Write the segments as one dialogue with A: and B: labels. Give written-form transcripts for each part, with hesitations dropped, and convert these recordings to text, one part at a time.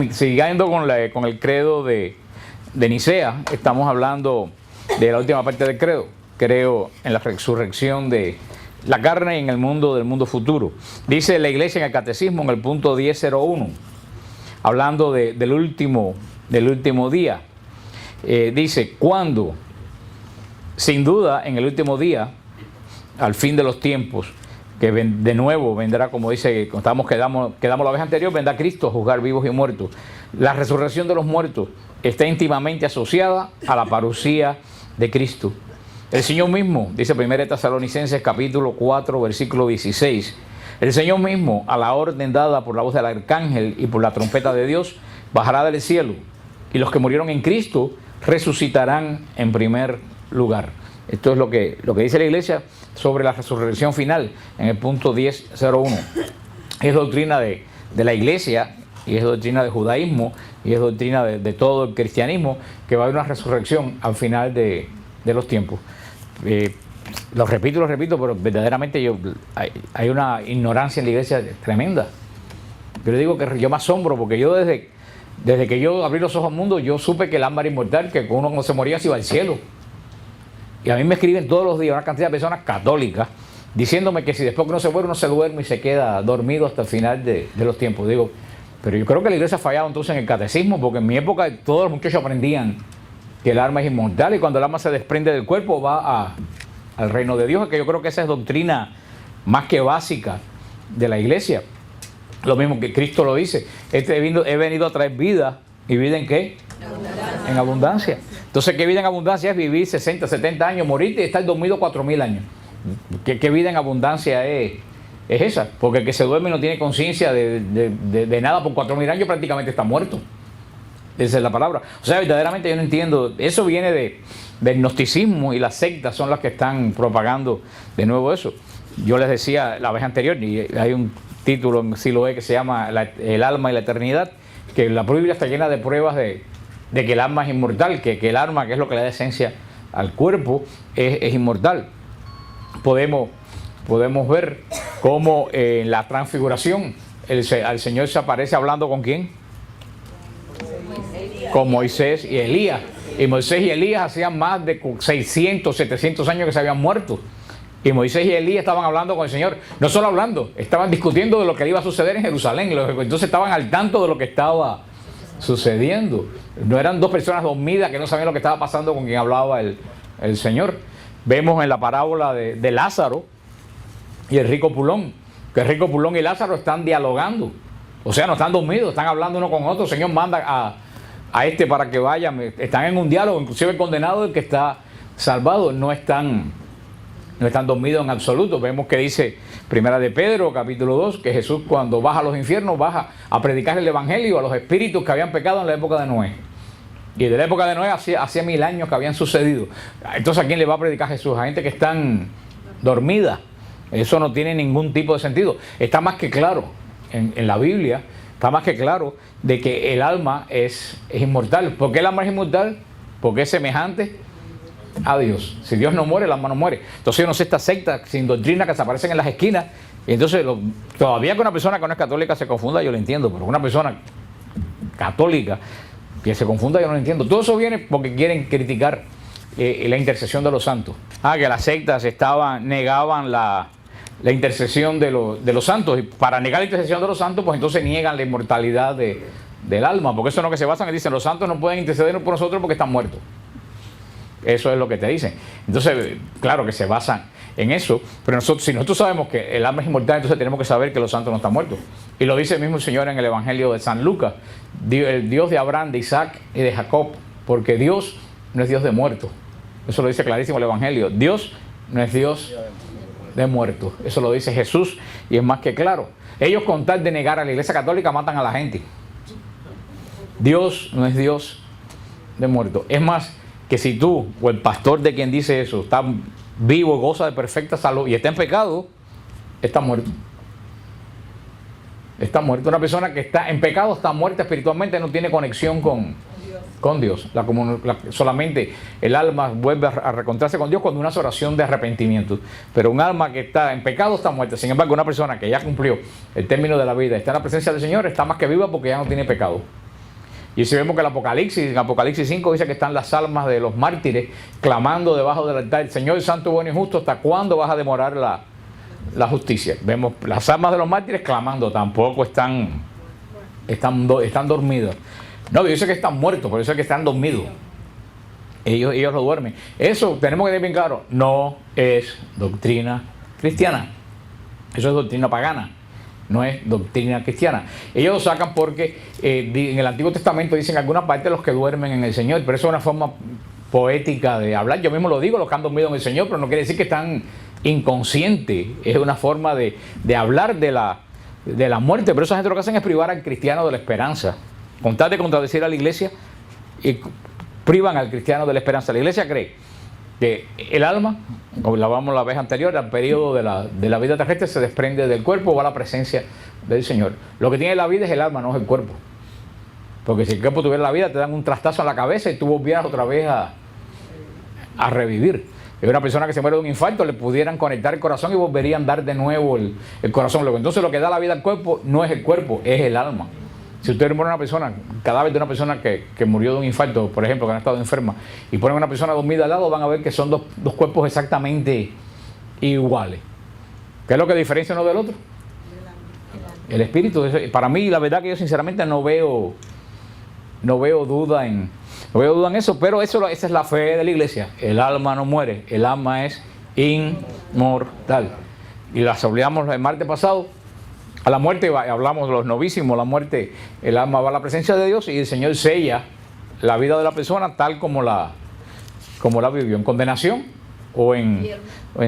A: Siguiendo con el credo de Nicea, estamos hablando de la última parte del credo. Creo en la resurrección de la carne y en el mundo del mundo futuro. Dice la iglesia en el catecismo, en el punto 10.01, hablando del último día. Dice, ¿cuándo? Sin duda, en el último día, al fin de los tiempos, que de nuevo vendrá, como dice, quedamos la vez anterior, vendrá Cristo a juzgar vivos y muertos. La resurrección de los muertos está íntimamente asociada a la parucía de Cristo. El Señor mismo, dice 1 Tesalonicenses capítulo 4, versículo 16, el Señor mismo, a la orden dada por la voz del arcángel y por la trompeta de Dios, bajará del cielo, y los que murieron en Cristo resucitarán en primer lugar. Esto es lo que dice la iglesia sobre la resurrección final, en el punto 10.01. Es doctrina de la iglesia, y es doctrina del judaísmo, y es doctrina de todo el cristianismo, que va a haber una resurrección al final de los tiempos. Lo repito, pero verdaderamente hay una ignorancia en la iglesia tremenda. Yo le digo que yo me asombro, porque yo desde que yo abrí los ojos al mundo, yo supe que el alma era inmortal, que uno cuando se moría se iba al cielo. Y a mí me escriben todos los días una cantidad de personas católicas diciéndome que si después que uno se muere, uno se duerme y se queda dormido hasta el final de los tiempos. Digo, pero yo creo que la iglesia ha fallado entonces en el catecismo, porque en mi época todos los muchachos aprendían que el alma es inmortal, y cuando el alma se desprende del cuerpo va al reino de Dios, que yo creo que esa es doctrina más que básica de la iglesia. Lo mismo que Cristo lo dice, he venido a traer vida, ¿y vida en qué? En abundancia. Entonces, ¿qué vida en abundancia es? Vivir 60, 70 años, morirte y estar dormido 4.000 años. ¿Qué vida en abundancia es esa? Porque el que se duerme y no tiene conciencia de nada por 4.000 años prácticamente está muerto. Esa es la palabra. O sea, verdaderamente yo no entiendo. Eso viene del gnosticismo, y las sectas son las que están propagando de nuevo eso. Yo les decía la vez anterior, y hay un título en Siloé que se llama El alma y la eternidad, que la Biblia está llena de pruebas de que el alma es inmortal, que el alma, que es lo que le da esencia al cuerpo, es inmortal. Podemos ver cómo en la transfiguración al Señor se aparece hablando ¿con quién? Con Moisés y Elías. Y Moisés y Elías hacían más de 600, 700 años que se habían muerto. Y Moisés y Elías estaban hablando con el Señor. No solo hablando, estaban discutiendo de lo que iba a suceder en Jerusalén. Entonces estaban al tanto de lo que estaba sucediendo. No eran dos personas dormidas que no sabían lo que estaba pasando con quien hablaba el Señor. Vemos en la parábola de Lázaro y el rico Pulón, que el rico Pulón y Lázaro están dialogando. O sea, no están dormidos, están hablando uno con otro. El Señor manda a este para que vaya. Están en un diálogo, inclusive el condenado, el que está salvado, no están dormidos en absoluto. Vemos que dice Primera de Pedro, capítulo 2, que Jesús, cuando baja a los infiernos, baja a predicar el evangelio a los espíritus que habían pecado en la época de Noé. Y de la época de Noé hacía 1000 años que habían sucedido. Entonces, ¿a quién le va a predicar Jesús? A gente que están dormidas. Eso no tiene ningún tipo de sentido. Está más que claro en la Biblia, está más que claro de que el alma es inmortal. ¿Por qué el alma es inmortal? Porque es semejante a Dios. Si Dios no muere, el alma no muere. Entonces yo no sé, esta secta sin doctrina que se aparecen en las esquinas, y entonces todavía que una persona que no es católica se confunda, yo lo entiendo, pero una persona católica que se confunda, yo no lo entiendo. Todo eso viene porque quieren criticar la intercesión de los santos. Que las sectas negaban la intercesión de los santos, y para negar la intercesión de los santos, pues entonces niegan la inmortalidad del alma, porque eso es lo que se basan, y dicen, los santos no pueden interceder por nosotros porque están muertos. Eso es lo que te dicen. Entonces, claro que se basan en eso, pero si nosotros sabemos que el alma es inmortal, entonces tenemos que saber que los santos no están muertos. Y lo dice el mismo Señor en el Evangelio de San Lucas, el Dios de Abraham, de Isaac y de Jacob, porque Dios no es Dios de muertos. Eso lo dice clarísimo el Evangelio. Dios no es Dios de muertos. Eso lo dice Jesús, y es más que claro. Ellos, con tal de negar a la Iglesia Católica, matan a la gente. Dios no es Dios de muertos. Es más, que si tú o el pastor de quien dice eso está vivo, goza de perfecta salud y está en pecado, está muerto. Está muerto. Una persona que está en pecado está muerta espiritualmente, no tiene conexión con Con Dios. Solamente el alma vuelve a reencontrarse con Dios cuando una oración de arrepentimiento. Pero un alma que está en pecado está muerta. Sin embargo, una persona que ya cumplió el término de la vida, está en la presencia del Señor, está más que viva porque ya no tiene pecado. Y si vemos que en Apocalipsis 5 dice que están las almas de los mártires clamando debajo del altar: Señor Santo, bueno y justo, ¿hasta cuándo vas a demorar la justicia? Vemos las almas de los mártires clamando, tampoco están dormidos. No, dice que están muertos, por eso es que están dormidos. Ellos lo duermen. Eso tenemos que tener bien claro, no es doctrina cristiana. Eso es doctrina pagana, no es doctrina cristiana. Ellos lo sacan porque en el Antiguo Testamento dicen en alguna parte los que duermen en el Señor, pero eso es una forma poética de hablar. Yo mismo lo digo, los que han dormido en el Señor, pero no quiere decir que están inconscientes. Es una forma de hablar de la muerte, pero esa gente lo que hacen es privar al cristiano de la esperanza. Con tal de contradecir a la iglesia, y privan al cristiano de la esperanza. La iglesia cree que el alma, como lo hablamos la vez anterior, al periodo de la vida terrestre se desprende del cuerpo o va a la presencia del Señor. Lo que tiene la vida es el alma, no es el cuerpo. Porque si el cuerpo tuviera la vida, te dan un trastazo en la cabeza y tú volvieras otra vez a revivir. Es una persona que se muere de un infarto, le pudieran conectar el corazón y volverían a dar de nuevo el corazón. Entonces lo que da la vida al cuerpo no es el cuerpo, es el alma. Si usted muere una persona, cadáver de una persona que murió de un infarto, por ejemplo, que no ha estado enferma, y ponen a una persona dormida al lado, van a ver que son dos cuerpos exactamente iguales. ¿Qué es lo que diferencia uno del otro? El espíritu. Para mí, la verdad que yo sinceramente no veo duda en eso, pero esa es la fe de la iglesia. El alma no muere, el alma es inmortal. Y las olvidamos el martes pasado. A la muerte, hablamos de los novísimos, la muerte, el alma va a la presencia de Dios y el Señor sella la vida de la persona tal como la vivió, en condenación o en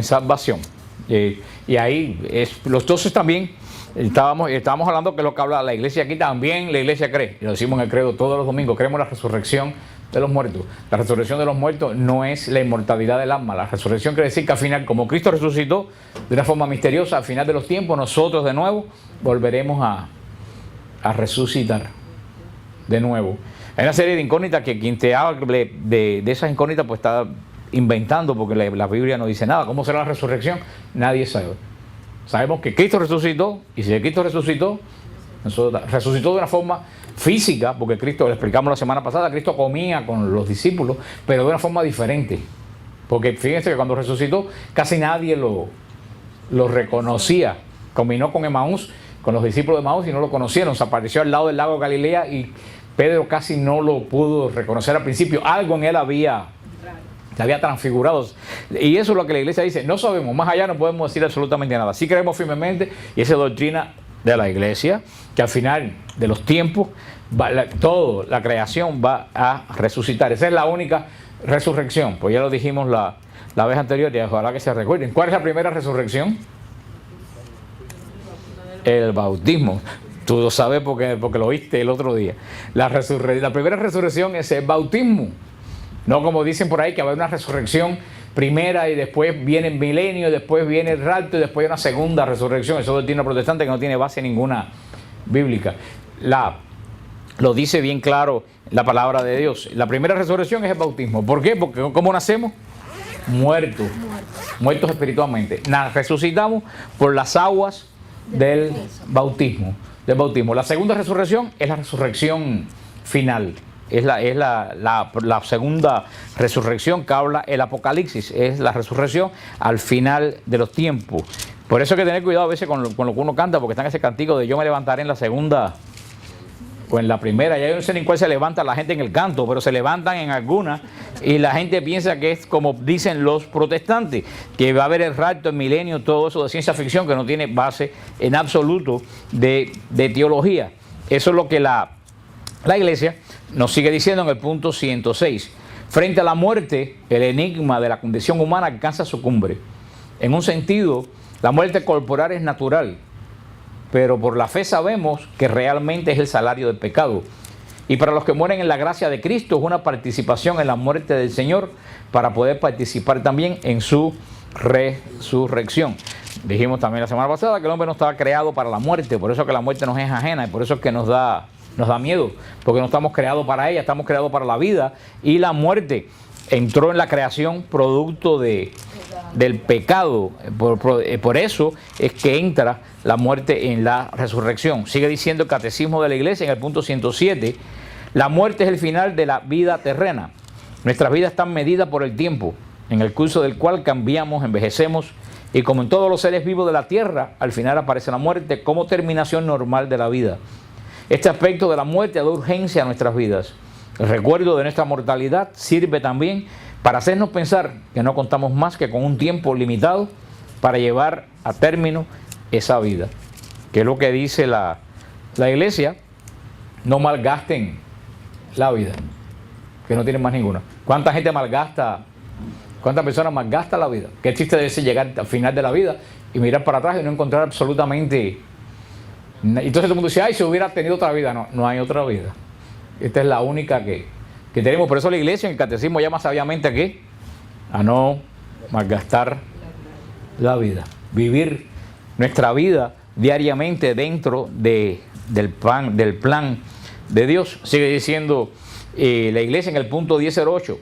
A: salvación. Y ahí, los doces también, estábamos hablando que lo que habla la iglesia aquí, también la iglesia cree, y lo decimos en el credo todos los domingos, creemos en la resurrección de los muertos. La resurrección de los muertos no es la inmortalidad del alma. La resurrección quiere decir que al final, como Cristo resucitó de una forma misteriosa, al final de los tiempos, nosotros de nuevo volveremos a resucitar de nuevo. Hay una serie de incógnitas que quien te hable de esas incógnitas pues está inventando, porque la Biblia no dice nada. ¿Cómo será la resurrección? Nadie sabe. Sabemos que Cristo resucitó, y si Cristo resucitó de una forma física, porque Cristo, lo explicamos la semana pasada, Cristo comía con los discípulos, pero de una forma diferente. Porque fíjense que cuando resucitó, casi nadie lo reconocía. Combinó con Emaús, con los discípulos de Emaús, y no lo conocieron. Se apareció al lado del lago de Galilea y Pedro casi no lo pudo reconocer al principio. Algo en él se había transfigurado. Y eso es lo que la iglesia dice. No sabemos, más allá no podemos decir absolutamente nada. Sí creemos firmemente, y esa es doctrina de la iglesia, que al final de los tiempos toda la creación va a resucitar. Esa es la única resurrección. Pues ya lo dijimos la vez anterior y ojalá que se recuerden. ¿Cuál es la primera resurrección? El bautismo. Tú lo sabes porque lo oíste el otro día. La primera resurrección es el bautismo. No como dicen por ahí que va a haber una resurrección primera y después viene el milenio, después viene el rapto y después una segunda resurrección. Eso es doctrina protestante que no tiene base ninguna bíblica. Lo dice bien claro la palabra de Dios. La primera resurrección es el bautismo. ¿Por qué? Porque ¿cómo nacemos? Muertos espiritualmente. Resucitamos por las aguas del bautismo. La segunda resurrección es la resurrección final. Es la segunda resurrección que habla el Apocalipsis. Es la resurrección al final de los tiempos. Por eso hay que tener cuidado a veces con lo que uno canta, porque está en ese cantico de yo me levantaré en la segunda o en la primera. Ya yo no sé ni cuál se levanta la gente en el canto, pero se levantan en alguna y la gente piensa que es como dicen los protestantes, que va a haber el rapto, el milenio, todo eso de ciencia ficción que no tiene base en absoluto de teología. Eso es lo que la iglesia nos sigue diciendo en el punto 106. Frente a la muerte, el enigma de la condición humana alcanza su cumbre. En un sentido, la muerte corporal es natural, pero por la fe sabemos que realmente es el salario del pecado. Y para los que mueren en la gracia de Cristo es una participación en la muerte del Señor para poder participar también en su resurrección. Dijimos también la semana pasada que el hombre no estaba creado para la muerte, por eso que la muerte nos es ajena y por eso es que nos da nos da miedo, porque no estamos creados para ella, estamos creados para la vida, y la muerte entró en la creación producto del pecado. Por eso es que entra la muerte en la resurrección. Sigue diciendo el Catecismo de la Iglesia en el punto 107, la muerte es el final de la vida terrena. Nuestras vidas están medidas por el tiempo, en el curso del cual cambiamos, envejecemos, y como en todos los seres vivos de la tierra, al final aparece la muerte como terminación normal de la vida. Este aspecto de la muerte da urgencia a nuestras vidas. El recuerdo de nuestra mortalidad sirve también para hacernos pensar que no contamos más que con un tiempo limitado para llevar a término esa vida. Que es lo que dice la Iglesia: no malgasten la vida, que no tienen más ninguna. ¿Cuánta gente malgasta? ¿Cuántas personas malgastan la vida? Qué triste debe ser llegar al final de la vida y mirar para atrás y no encontrar absolutamente. Entonces todo el mundo dice, ay, si hubiera tenido otra vida. No, no hay otra vida. Esta es la única que tenemos. Por eso la Iglesia en el Catecismo llama sabiamente a no malgastar la vida. Vivir nuestra vida diariamente dentro del plan de Dios. Sigue diciendo la Iglesia en el punto 1008.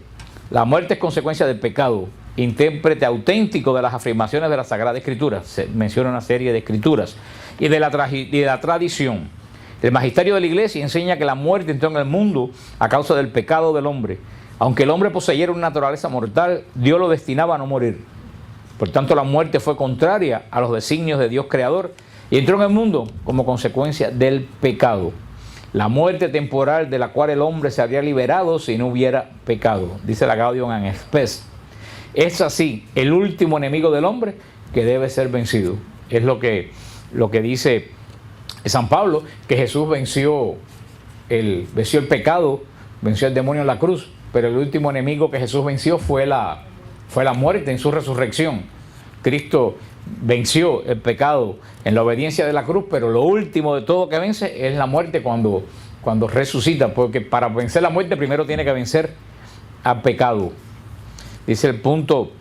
A: La muerte es consecuencia del pecado, intérprete auténtico de las afirmaciones de la Sagrada Escritura. Se menciona una serie de escrituras y de la tradición. El magisterio de la Iglesia enseña que la muerte entró en el mundo a causa del pecado del hombre. Aunque el hombre poseyera una naturaleza mortal, Dios lo destinaba a no morir. Por tanto, la muerte fue contraria a los designios de Dios creador y entró en el mundo como consecuencia del pecado. La muerte temporal de la cual el hombre se habría liberado si no hubiera pecado, dice la Gaudium et Spes. Es así, el último enemigo del hombre que debe ser vencido. Es lo que dice San Pablo, que Jesús venció el pecado, venció el demonio en la cruz, pero el último enemigo que Jesús venció fue la muerte en su resurrección. Cristo venció el pecado en la obediencia de la cruz, pero lo último de todo que vence es la muerte cuando resucita, porque para vencer la muerte primero tiene que vencer al pecado. Dice el punto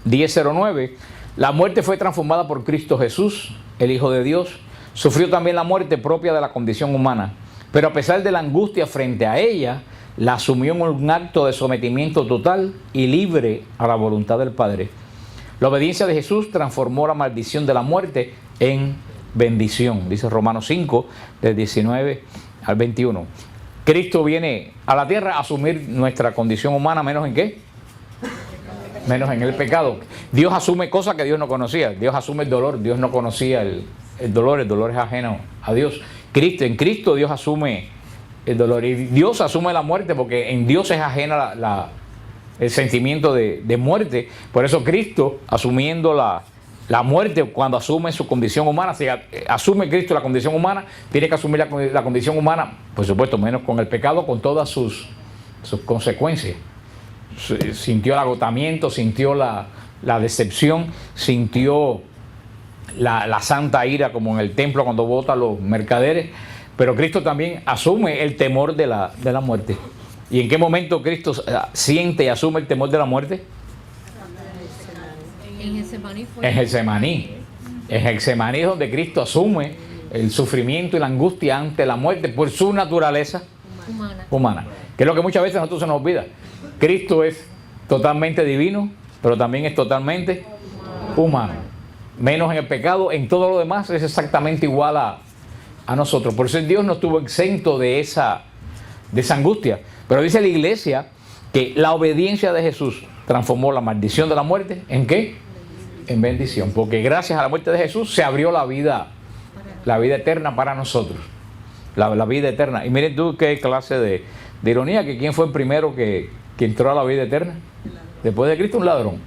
A: 1009, la muerte fue transformada por Cristo Jesús, el Hijo de Dios. Sufrió también la muerte propia de la condición humana, pero a pesar de la angustia frente a ella, la asumió en un acto de sometimiento total y libre a la voluntad del Padre. La obediencia de Jesús transformó la maldición de la muerte en bendición, dice Romanos 5, del 19 al 21. Cristo viene a la tierra a asumir nuestra condición humana, ¿menos en qué? Menos en el pecado. Dios asume cosas que Dios no conocía. Dios asume el dolor. Dios no conocía el dolor. El dolor es ajeno a Dios. En Cristo Dios asume el dolor. Y Dios asume la muerte porque en Dios es ajena el sentimiento de muerte. Por eso Cristo, asumiendo la muerte, cuando asume su condición humana, si asume Cristo la condición humana, tiene que asumir la condición humana, por supuesto, menos con el pecado, con todas sus consecuencias. Sintió el agotamiento, sintió la decepción, sintió la santa ira como en el templo cuando bota a los mercaderes, pero Cristo también asume el temor de la muerte. ¿Y en qué momento Cristo siente y asume el temor de la muerte? En Getsemaní. En Getsemaní es donde Cristo asume el sufrimiento y la angustia ante la muerte por su naturaleza humana. Que es lo que muchas veces a nosotros se nos olvida. Cristo es totalmente divino, pero también es totalmente humano. Menos en el pecado, en todo lo demás es exactamente igual a nosotros. Por eso Dios no estuvo exento de esa angustia. Pero dice la Iglesia que la obediencia de Jesús transformó la maldición de la muerte ¿en qué? En bendición. Porque gracias a la muerte de Jesús se abrió la vida eterna para nosotros. La vida eterna. Y miren tú qué clase de ironía, que quién fue el primero que entró a la vida eterna. Después de Cristo, un ladrón.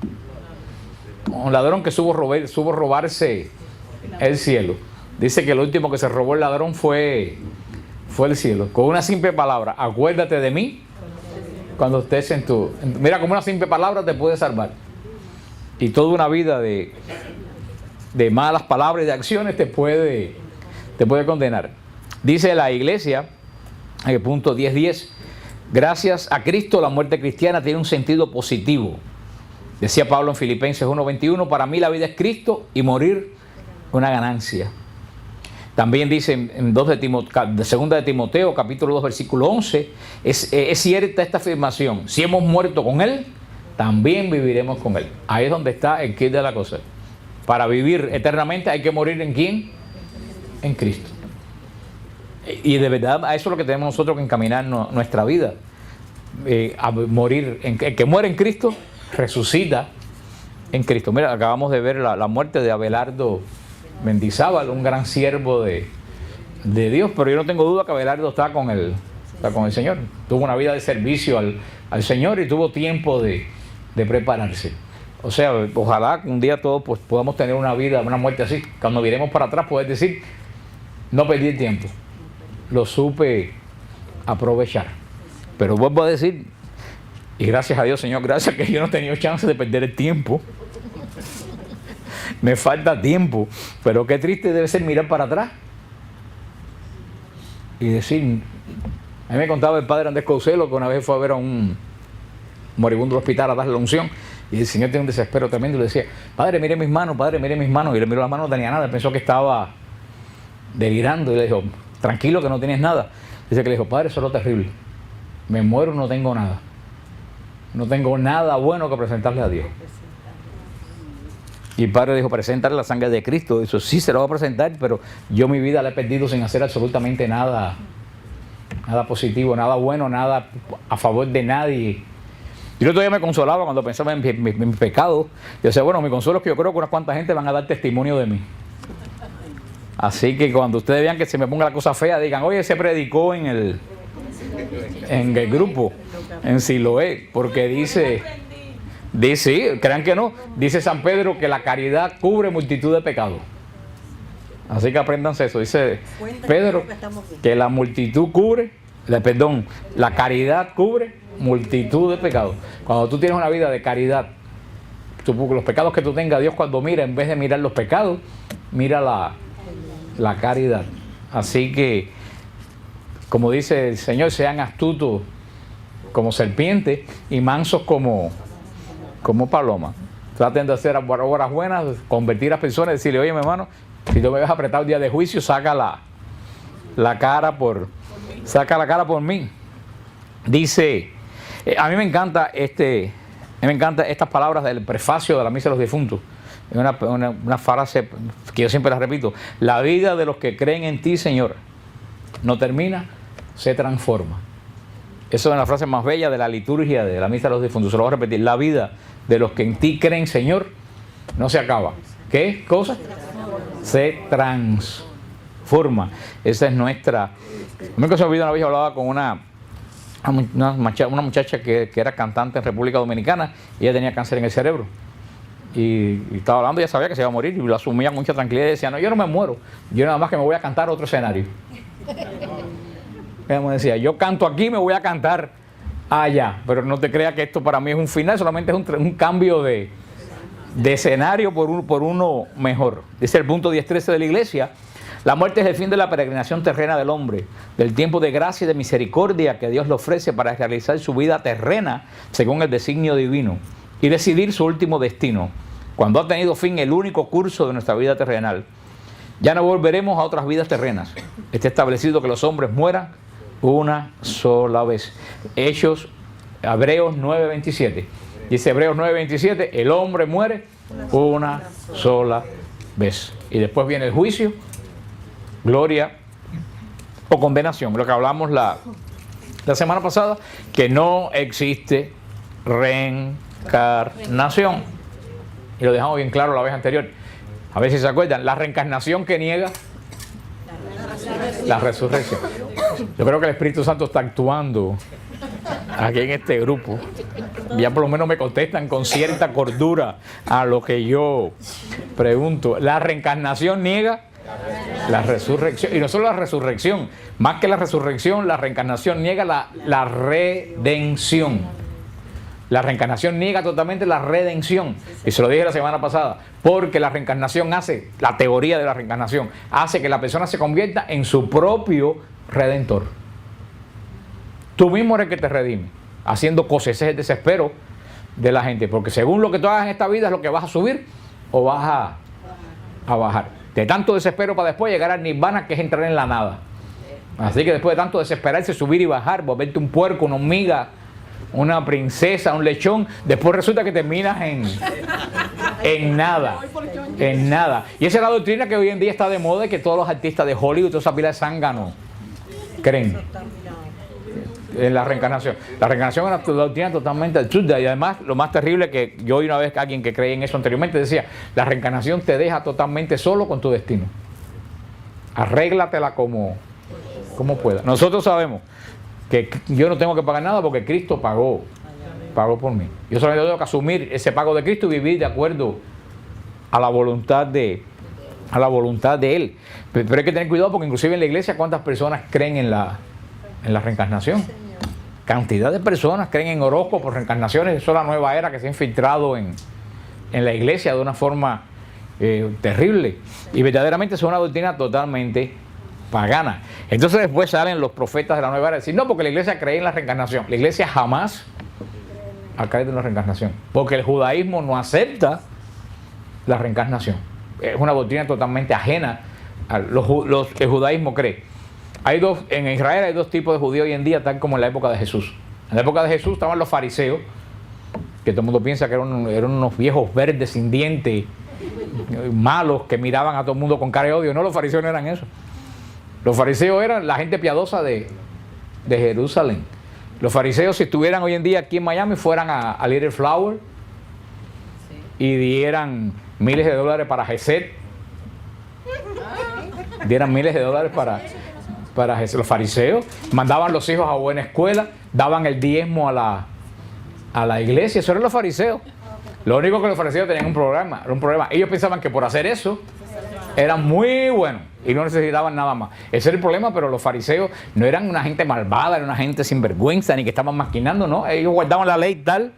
A: Un ladrón que supo robarse el cielo. Dice que el último que se robó el ladrón fue el cielo. Con una simple palabra, acuérdate de mí cuando estés en tu... Mira, como una simple palabra te puede salvar. Y toda una vida de malas palabras y de acciones te puede condenar. Dice la Iglesia, en el punto 10:10, gracias a Cristo la muerte cristiana tiene un sentido positivo. Decía Pablo en Filipenses 1:21, para mí la vida es Cristo y morir una ganancia. También dice en 2 de Timoteo, capítulo 2, versículo 11, es cierta esta afirmación: si hemos muerto con Él, también viviremos con Él. Ahí es donde está el kit de la cosa. Para vivir eternamente hay que morir ¿en quién? En Cristo. Y de verdad a eso es lo que tenemos nosotros que encaminar nuestra vida. A morir, el que muere en Cristo, resucita en Cristo. Mira, acabamos de ver la muerte de Abelardo Mendizábal, un gran siervo de Dios, pero yo no tengo duda que Abelardo está con el Señor. Tuvo una vida de servicio al Señor y tuvo tiempo de prepararse. O sea, ojalá un día todos pues, podamos tener una vida, una muerte así. Cuando miremos para atrás, poder decir, no perdí el tiempo, lo supe aprovechar. Pero vuelvo a decir, y gracias a Dios, Señor, gracias que yo no he tenido chance de perder el tiempo. Me falta tiempo, pero qué triste debe ser mirar para atrás y decir, a mí me contaba el padre Andrés Couselo que una vez fue a ver a un moribundo del hospital a darle la unción y el Señor tenía un desespero tremendo y le decía, padre, mire mis manos, y le miró las manos, no tenía nada, pensó que estaba delirando y le dijo, tranquilo que no tienes nada. Dice que le dijo, padre, eso es lo terrible, me muero, no tengo nada, no tengo nada bueno que presentarle a Dios. Y el padre dijo, preséntale la sangre de Cristo. Eso sí se lo va a presentar, pero yo mi vida la he perdido sin hacer absolutamente nada positivo, nada bueno, nada a favor de nadie. Yo todavía me consolaba cuando pensaba en mi pecado. Yo decía, bueno, mi consuelo es que yo creo que unas cuantas gente van a dar testimonio de mí. Así que cuando ustedes vean que se me ponga la cosa fea, digan, oye, se predicó en el grupo, en Siloé, porque dice, crean que no, dice San Pedro que la caridad cubre multitud de pecados. Así que apréndanse eso. Dice Pedro que la multitud la caridad cubre multitud de pecados. Cuando tú tienes una vida de caridad, los pecados que tú tengas, Dios cuando mira, en vez de mirar los pecados, mira la caridad. Así que, como dice el Señor, sean astutos como serpientes y mansos como paloma. Traten de hacer obras buenas, convertir a personas, decirle, oye mi hermano, si tú me ves apretado el día de juicio, saca la cara por mí. Dice, a mí me encanta estas palabras del prefacio de la Misa de los Difuntos. Es una frase que yo siempre la repito: la vida de los que creen en ti, Señor, no termina, se transforma. Esa es una frase más bella de la liturgia de la Misa de los Difuntos. Se lo voy a repetir: la vida de los que en ti creen, Señor, no se acaba. ¿Qué cosa? Se transforma. Esa es nuestra. Nunca se me olvida, una vez yo hablaba con una muchacha que era cantante en República Dominicana y ella tenía cáncer en el cerebro. Y estaba hablando, ella sabía que se iba a morir y lo asumía con mucha tranquilidad y decía, no, yo no me muero, yo nada más que me voy a cantar otro escenario. Ella me decía, yo canto aquí, me voy a cantar allá, pero no te creas que esto para mí es un final, solamente es un cambio de escenario por uno mejor. Dice el punto 10.13 de la Iglesia: la muerte es el fin de la peregrinación terrena del hombre, del tiempo de gracia y de misericordia que Dios le ofrece para realizar su vida terrena según el designio divino y decidir su último destino, cuando ha tenido fin el único curso de nuestra vida terrenal. Ya no volveremos a otras vidas terrenas. Está establecido que los hombres mueran una sola vez. Hebreos 9.27. Dice Hebreos 9.27, el hombre muere una sola vez. Y después viene el juicio, gloria o condenación. Lo que hablamos la semana pasada, que no existe reencarnación. Y lo dejamos bien claro la vez anterior. A ver si se acuerdan. La reencarnación que niega la resurrección. Yo creo que el Espíritu Santo está actuando aquí en este grupo. Ya por lo menos me contestan con cierta cordura a lo que yo pregunto. La reencarnación niega la resurrección. Y no solo la resurrección, más que la resurrección, la reencarnación niega la redención. La reencarnación niega totalmente la redención. Y se lo dije la semana pasada, porque la reencarnación la teoría de la reencarnación, hace que la persona se convierta en su propio redentor. Tú mismo eres el que te redime, haciendo cosas. Ese es el desespero de la gente, porque según lo que tú hagas en esta vida es lo que vas a subir o vas a bajar. De tanto desespero para después llegar al nirvana, que es entrar en la nada. Así que después de tanto desesperarse, subir y bajar, volverte un puerco, una hormiga, una princesa, un lechón, después resulta que terminas en nada. En nada. Y esa es la doctrina que hoy en día está de moda y que todos los artistas de Hollywood, toda esa pila de zánganos creen en la reencarnación. La reencarnación es una doctrina totalmente absurda y además lo más terrible que yo oí una vez que alguien que creía en eso anteriormente decía, la reencarnación te deja totalmente solo con tu destino. Arréglatela como puedas. Nosotros sabemos que yo no tengo que pagar nada porque Cristo pagó por mí. Yo solamente tengo que asumir ese pago de Cristo y vivir de acuerdo a la voluntad de Él. Pero hay que tener cuidado porque inclusive en la iglesia, ¿cuántas personas creen en la reencarnación? Cantidad de personas creen en horóscopos por reencarnaciones. Eso es la nueva era que se ha infiltrado en la iglesia de una forma terrible. Y verdaderamente es una doctrina totalmente pagana. Entonces después salen los profetas de la nueva era a decir, no, porque la iglesia cree en la reencarnación. La iglesia jamás ha creído en la reencarnación. Porque el judaísmo no acepta la reencarnación. Es una doctrina totalmente ajena. El judaísmo cree. En Israel hay dos tipos de judíos hoy en día, tal como en la época de Jesús. En la época de Jesús estaban los fariseos, que todo el mundo piensa que eran unos viejos verdes sin dientes, malos, que miraban a todo el mundo con cara de odio. No, los fariseos no eran eso. Los fariseos eran la gente piadosa de Jerusalén. Los fariseos, si estuvieran hoy en día aquí en Miami, fueran a Little Flower y dieran miles de dólares para Gesed. Dieran miles de dólares para Gesed. Los fariseos mandaban los hijos a buena escuela, daban el diezmo a la iglesia. Eso eran los fariseos. Lo único que los fariseos tenían un problema. Ellos pensaban que por hacer eso eran muy buenos y no necesitaban nada más. Ese era el problema, pero los fariseos no eran una gente malvada, eran una gente sin vergüenza, ni que estaban maquinando, no. Ellos guardaban la ley tal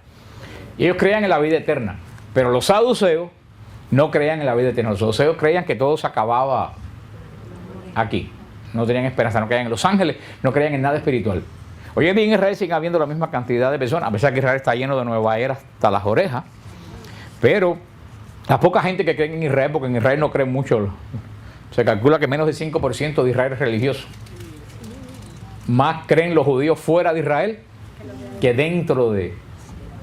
A: y ellos creían en la vida eterna. Pero los saduceos no creían en la vida eterna. Los saduceos creían que todo se acababa aquí. No tenían esperanza, no creían en los ángeles, no creían en nada espiritual. Hoy en día en Israel sigue habiendo la misma cantidad de personas, a pesar que Israel está lleno de nueva era hasta las orejas. Pero la poca gente que cree en Israel, porque en Israel no creen mucho, se calcula que menos del 5% de Israel es religioso. Más creen los judíos fuera de Israel que dentro de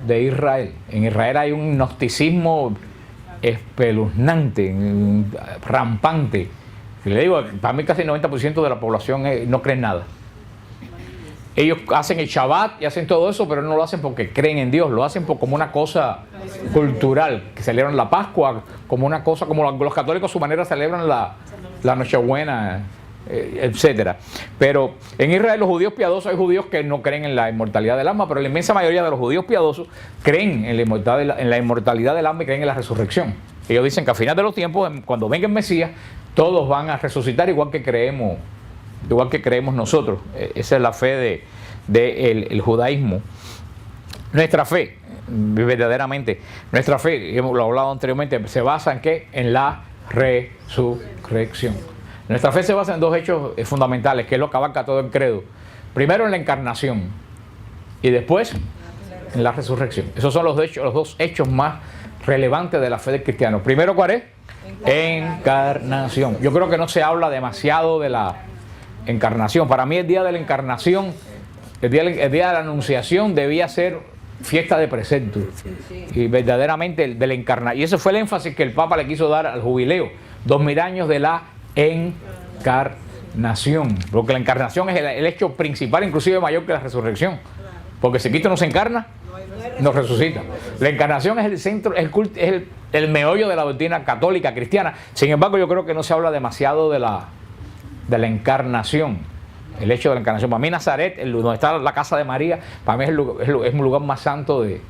A: Israel. En Israel hay un gnosticismo espeluznante, rampante. Y le digo, para mí casi el 90% de la población no cree en nada. Ellos hacen el Shabbat y hacen todo eso, pero no lo hacen porque creen en Dios, lo hacen como una cosa cultural, que celebran la Pascua como una cosa, como los católicos a su manera celebran la Nochebuena, etcétera. Pero en Israel los judíos piadosos, hay judíos que no creen en la inmortalidad del alma, pero la inmensa mayoría de los judíos piadosos creen en la inmortalidad del alma y creen en la resurrección. Ellos dicen que al final de los tiempos, cuando venga el Mesías, todos van a resucitar igual que creemos nosotros. Esa es la fe del judaísmo. Nuestra fe, verdaderamente, nuestra fe, lo he hablado anteriormente, se basa en ¿qué? En la resurrección. Nuestra fe se basa en dos hechos fundamentales, que es lo que abarca todo el credo. Primero en la encarnación y después en la resurrección. Esos son los dos hechos más relevantes de la fe del cristiano. Primero, ¿cuál es? Encarnación. Yo creo que no se habla demasiado de la encarnación. Para mí el día de la encarnación, el día de la anunciación debía ser fiesta de precepto. Y verdaderamente de la encarnación. Y ese fue el énfasis que el Papa le quiso dar al jubileo. 2000 años de la encarnación. Porque la encarnación es el hecho principal, inclusive mayor que la resurrección. Porque si Cristo no se encarna, no resucita. La encarnación es el centro, es el meollo de la doctrina católica cristiana. Sin embargo, yo creo que no se habla demasiado de la encarnación, el hecho de la encarnación. Para mí Nazaret, donde está la casa de María, para mí es un lugar más santo de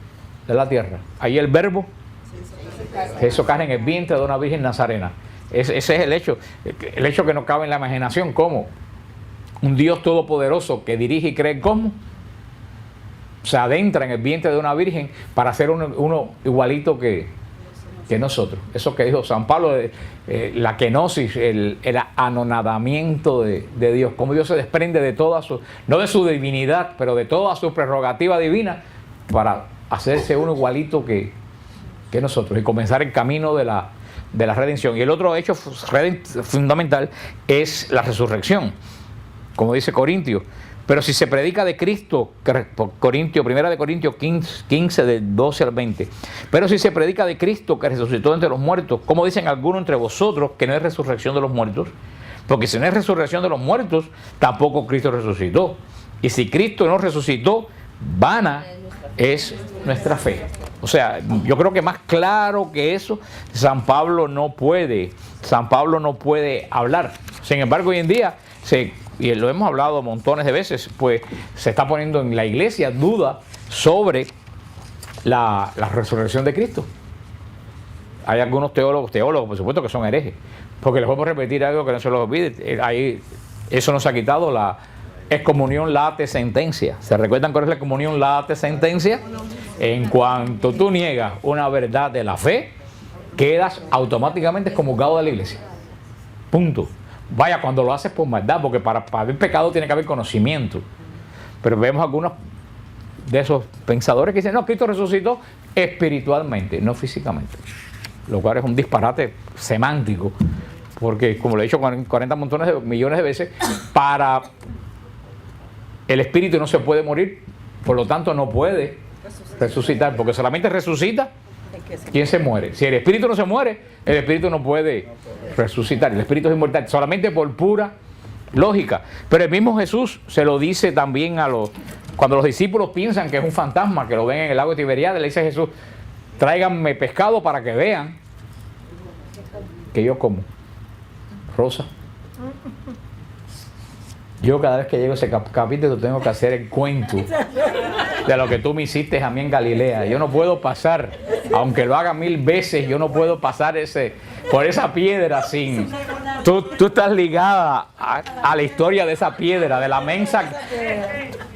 A: la tierra. Ahí el verbo se hizo carne en el vientre de una virgen nazarena. Ese es el hecho que no cabe en la imaginación. ¿Cómo? Un Dios todopoderoso que dirige y cree cómo se adentra en el vientre de una virgen para ser uno igualito que nosotros. Eso que dijo San Pablo, la kenosis, el anonadamiento de Dios, cómo Dios se desprende de toda no de su divinidad, pero de toda su prerrogativa divina para hacerse uno igualito que nosotros y comenzar el camino de la de la redención. Y el otro hecho fundamental es la resurrección, como dice Corintios. Pero si se predica de Cristo, Primera de Corintios 15, del 12 al 20, pero si se predica de Cristo que resucitó entre los muertos, ¿cómo dicen algunos entre vosotros que no es resurrección de los muertos? Porque si no es resurrección de los muertos, tampoco Cristo resucitó. Y si Cristo no resucitó, vana es nuestra fe. O sea, yo creo que más claro que eso, San Pablo no puede hablar. Sin embargo, hoy en día, y lo hemos hablado montones de veces, pues se está poniendo en la iglesia duda sobre la resurrección de Cristo. Hay algunos teólogos, por supuesto, que son herejes, porque les podemos repetir algo que no se los olvide. Ahí, eso nos ha quitado la excomunión late sentencia. ¿Se recuerdan cuál es la excomunión late sentencia? En cuanto tú niegas una verdad de la fe, quedas automáticamente excomulgado de la iglesia. Punto. Vaya, cuando lo haces por maldad, porque para haber pecado tiene que haber conocimiento. Pero vemos algunos de esos pensadores que dicen, no, Cristo resucitó espiritualmente, no físicamente. Lo cual es un disparate semántico, porque como lo he dicho 40 millones de veces, para el espíritu no se puede morir, por lo tanto no puede resucitar, porque solamente resucita quien se muere. Si el espíritu no se muere, el espíritu no puede resucitar. El espíritu es inmortal, solamente por pura lógica. Pero el mismo Jesús se lo dice también cuando los discípulos piensan que es un fantasma, que lo ven en el lago de Tiberiades, le dice a Jesús, tráiganme pescado para que vean que yo como. Rosa, yo cada vez que llego a ese capítulo tengo que hacer el cuento de lo que tú me hiciste a mí en Galilea. Yo no puedo pasar, aunque lo haga 1000 veces, yo no puedo pasar por esa piedra sin... Tú estás ligada a la historia de esa piedra, de la Mensa...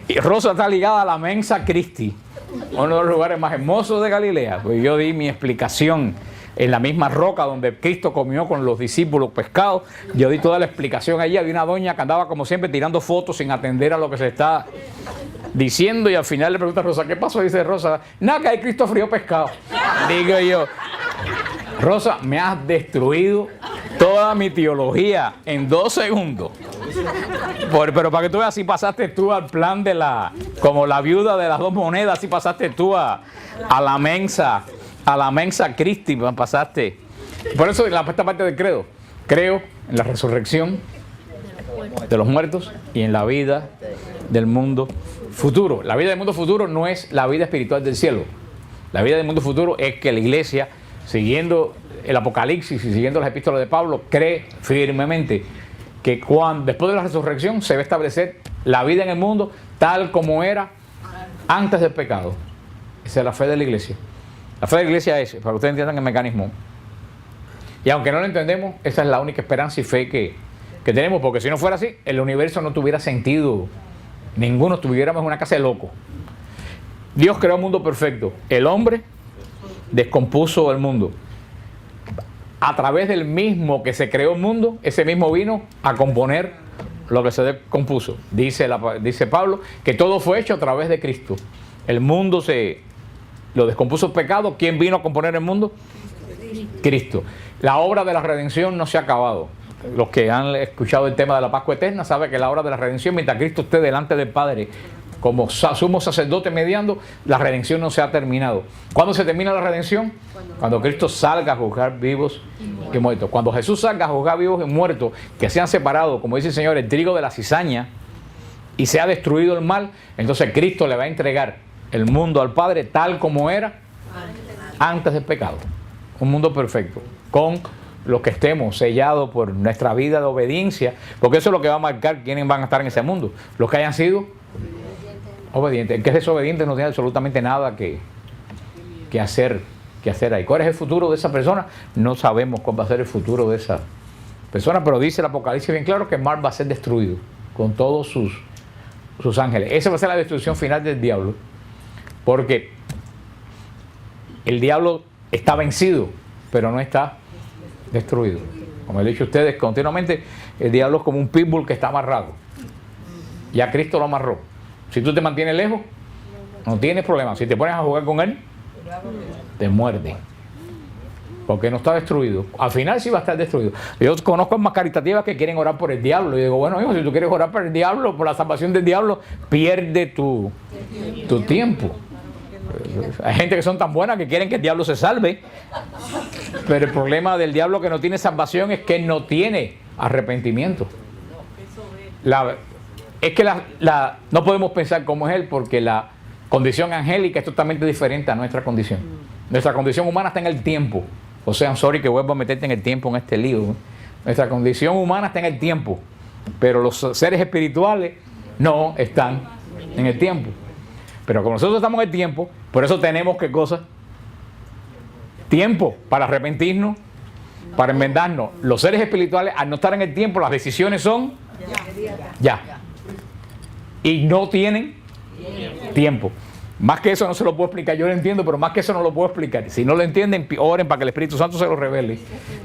A: Y Rosa está ligada a la Mensa Christi, uno de los lugares más hermosos de Galilea. Pues yo di mi explicación en la misma roca donde Cristo comió con los discípulos pescado. Yo di toda la explicación allí. Había una doña que andaba como siempre tirando fotos sin atender a lo que se está diciendo, y al final le pregunta a Rosa, ¿qué pasó? Dice Rosa, nada, que ahí Cristo frío pescado. Digo yo, Rosa, me has destruido toda mi teología en 2 segundos. Pero para que tú veas, así pasaste tú al plan como la viuda de las 2 monedas, así pasaste tú a la Mensa Christi, pasaste. Por eso en esta parte del credo, creo en la resurrección de los muertos y en la vida del mundo futuro. La vida del mundo futuro no es la vida espiritual del cielo. La vida del mundo futuro es que la iglesia, siguiendo el Apocalipsis y siguiendo las epístolas de Pablo, cree firmemente que después de la resurrección se va a establecer la vida en el mundo tal como era antes del pecado. Esa es la fe de la iglesia. La fe de la iglesia es, para que ustedes entiendan el mecanismo. Y aunque no lo entendemos, esa es la única esperanza y fe que tenemos, porque si no fuera así, el universo no tuviera sentido. Ninguno estuviéramos en una casa de locos. Dios creó un mundo perfecto. El hombre descompuso el mundo. A través del mismo que se creó el mundo, ese mismo vino a componer lo que se descompuso. Dice Pablo que todo fue hecho a través de Cristo. El mundo lo descompuso el pecado. ¿Quién vino a componer el mundo? Cristo. La obra de la redención no se ha acabado. Los que han escuchado el tema de la Pascua Eterna saben que la obra de la redención, mientras Cristo esté delante del Padre como sumo sacerdote mediando, la redención no se ha terminado. ¿Cuándo se termina la redención? Cuando Cristo salga a juzgar vivos y muertos. Cuando Jesús salga a juzgar vivos y muertos, que se han separado, como dice el Señor, el trigo de la cizaña, y se ha destruido el mal, entonces Cristo le va a entregar el mundo al Padre tal como era antes del pecado. Un mundo perfecto, con los que estemos sellados por nuestra vida de obediencia, porque eso es lo que va a marcar quiénes van a estar en ese mundo. Los que hayan sido obedientes. El que es desobediente no tiene absolutamente nada que hacer ahí. ¿Cuál es el futuro de esa persona? No sabemos cuál va a ser el futuro de esa persona, pero dice el Apocalipsis bien claro que el mar va a ser destruido con todos sus ángeles. Esa va a ser la destrucción final del diablo, porque el diablo está vencido, pero no está destruido. Como he dicho a ustedes continuamente, el diablo es como un pitbull que está amarrado. Ya Cristo lo amarró. Si tú te mantienes lejos, no tienes problema. Si te pones a jugar con él, te muerde. porque no está destruido. Al final sí va a estar destruido. Yo conozco más caritativas que quieren orar por el diablo. Y digo, bueno, hijo, si tú quieres orar por el diablo, por la salvación del diablo, pierde tu tiempo. Hay gente que son tan buenas que quieren que el diablo se salve. Pero el problema del diablo que no tiene salvación es que no tiene arrepentimiento. Es que no podemos pensar como es él, porque la condición angélica es totalmente diferente a nuestra condición. Nuestra condición humana está en el tiempo. O sea, sorry que vuelvo a meterte en el tiempo en este lío. Nuestra condición humana está en el tiempo, pero los seres espirituales no están en el tiempo. Pero como nosotros estamos en el tiempo, por eso tenemos, ¿qué cosa? Tiempo para arrepentirnos, para enmendarnos. Los seres espirituales, al no estar en el tiempo, las decisiones son ya. Y no tienen tiempo. Más que eso no se lo puedo explicar, yo lo entiendo, pero más que eso no lo puedo explicar. Si no lo entienden, oren para que el Espíritu Santo se lo revele.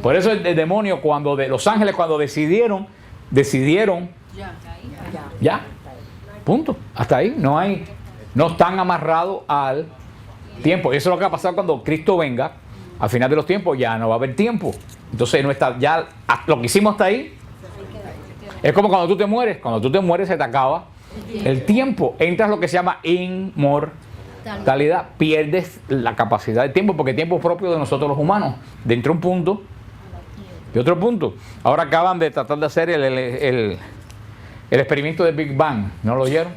A: Por eso el demonio, los ángeles cuando decidieron ya, punto, hasta ahí, no están amarrados al tiempo. Y eso es lo que va a pasar cuando Cristo venga, al final de los tiempos ya no va a haber tiempo. Entonces ya lo que hicimos hasta ahí, es como cuando tú te mueres se te acaba el tiempo, entras lo que se llama inmortalidad, pierdes la capacidad del tiempo, porque el tiempo es propio de nosotros los humanos, de entre un punto y otro punto. Ahora acaban de tratar de hacer el experimento de Big Bang, ¿no lo oyeron?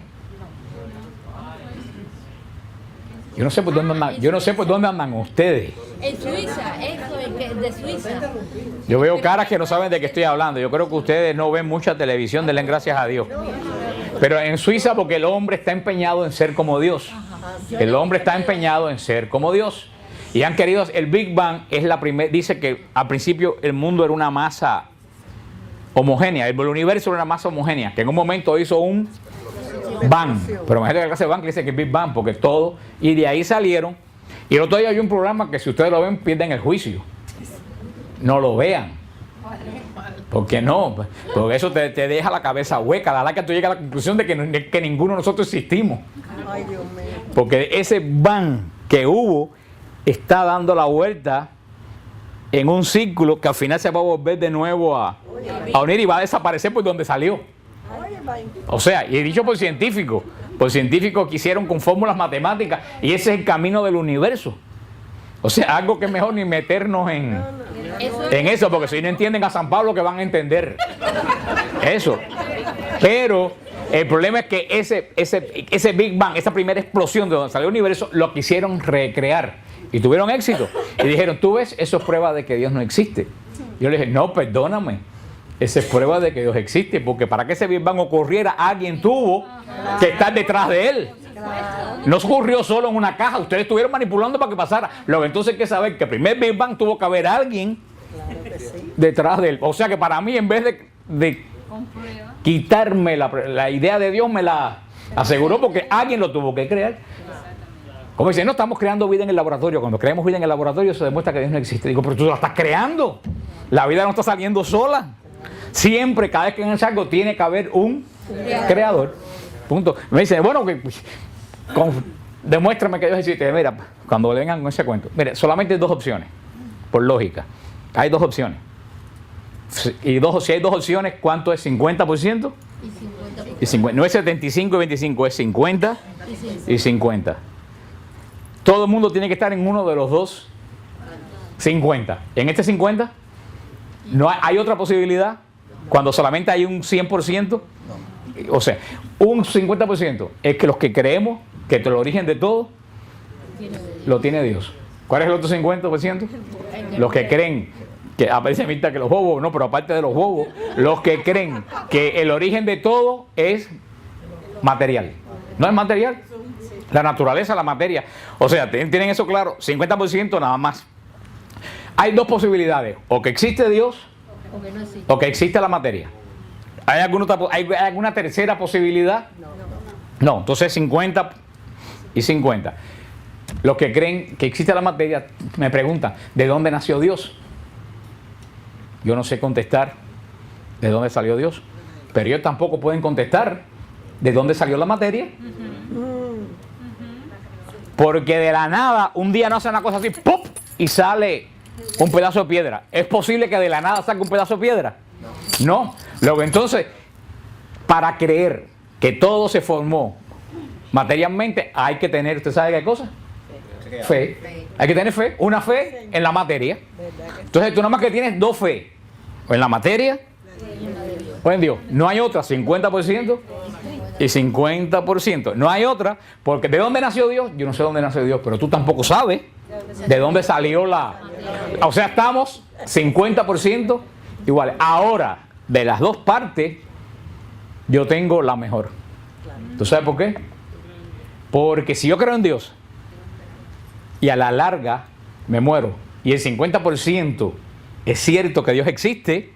A: Yo no sé por dónde andan ustedes.
B: En Suiza, eso es de Suiza.
A: Yo veo caras que no saben de qué estoy hablando. Yo creo que ustedes no ven mucha televisión, denle gracias a Dios. Pero en Suiza, porque el hombre está empeñado en ser como Dios. El hombre está empeñado en ser como Dios. Y han querido, el Big Bang es la primera, dice que al principio el mundo era una masa homogénea, el universo era una masa homogénea, que en un momento hizo un Bang. Pero imagínate que la clase Bang que dice que es Big Bang, porque todo, y de ahí salieron. Y el otro día hay un programa que si ustedes lo ven, pierden el juicio. No lo vean. ¿Por qué no? Porque eso te deja la cabeza hueca. La verdad que tú llegas a la conclusión de que ninguno de nosotros existimos. Porque ese Bang que hubo está dando la vuelta en un círculo que al final se va a volver de nuevo a unir y va a desaparecer por donde salió. O sea, y dicho por científicos que hicieron con fórmulas matemáticas, y ese es el camino del universo. O sea, algo que es mejor ni meternos en eso, porque si no entienden a San Pablo, que van a entender eso. Pero el problema es que ese Big Bang, esa primera explosión de donde salió el universo, lo quisieron recrear y tuvieron éxito. Y dijeron, ¿tú ves? Eso es prueba de que Dios no existe. Yo le dije, no, perdóname. Esa es prueba de que Dios existe, porque para que ese Big Bang ocurriera, alguien tuvo que estar detrás de él. No ocurrió solo en una caja, ustedes estuvieron manipulando para que pasara. Lo que entonces hay que saber que el primer Big Bang tuvo que haber alguien detrás de él. O sea que para mí, en vez de quitarme la idea de Dios, me la aseguró, porque alguien lo tuvo que crear. Como dicen, no estamos creando vida en el laboratorio. Cuando creamos vida en el laboratorio se demuestra que Dios no existe. Digo, pero tú la estás creando. La vida no está saliendo sola. Siempre, cada vez que hagas algo, tiene que haber un creador. Punto. Me dicen, bueno, demuéstrame que Dios existe. Mira, cuando vengan con ese cuento. Mire, solamente hay dos opciones, por lógica. Hay dos opciones. Y si hay dos opciones, ¿cuánto es 50%? Y 50. No es 75 y 25, es 50 y 50. Todo el mundo tiene que estar en uno de los dos 50. En este 50, no hay otra posibilidad. Cuando solamente hay un 100%, o sea, un 50% es que los que creemos que el origen de todo lo tiene Dios. ¿Cuál es el otro 50%? Los que creen que aparece mitad que los bobos, no, pero aparte de los bobos, los que creen que el origen de todo es material. ¿No es material? La naturaleza, la materia. O sea, tienen eso claro, 50% nada más. Hay dos posibilidades, o que existe Dios, o que existe la materia. ¿Hay alguna tercera posibilidad? No, entonces 50 y 50. Los que creen que existe la materia me preguntan, ¿de dónde nació Dios? Yo no sé contestar de dónde salió Dios, pero ellos tampoco pueden contestar de dónde salió la materia. Porque de la nada, un día no hace una cosa así, ¡pum! Y sale un pedazo de piedra. ¿Es posible que de la nada saque un pedazo de piedra? No. Luego entonces, para creer que todo se formó materialmente, hay que tener, ¿usted sabe qué cosa? Fe. Hay que tener fe, una fe en la materia. Entonces tú nada más que tienes dos fe, o en la materia o en Dios. No hay otra, 50% y 50%. No hay otra, porque ¿de dónde nació Dios? Yo no sé dónde nació Dios, pero tú tampoco sabes de dónde salió la... O sea, estamos 50% iguales. Ahora, de las dos partes, yo tengo la mejor. ¿Tú sabes por qué? Porque si yo creo en Dios y a la larga me muero y el 50% es cierto que Dios existe,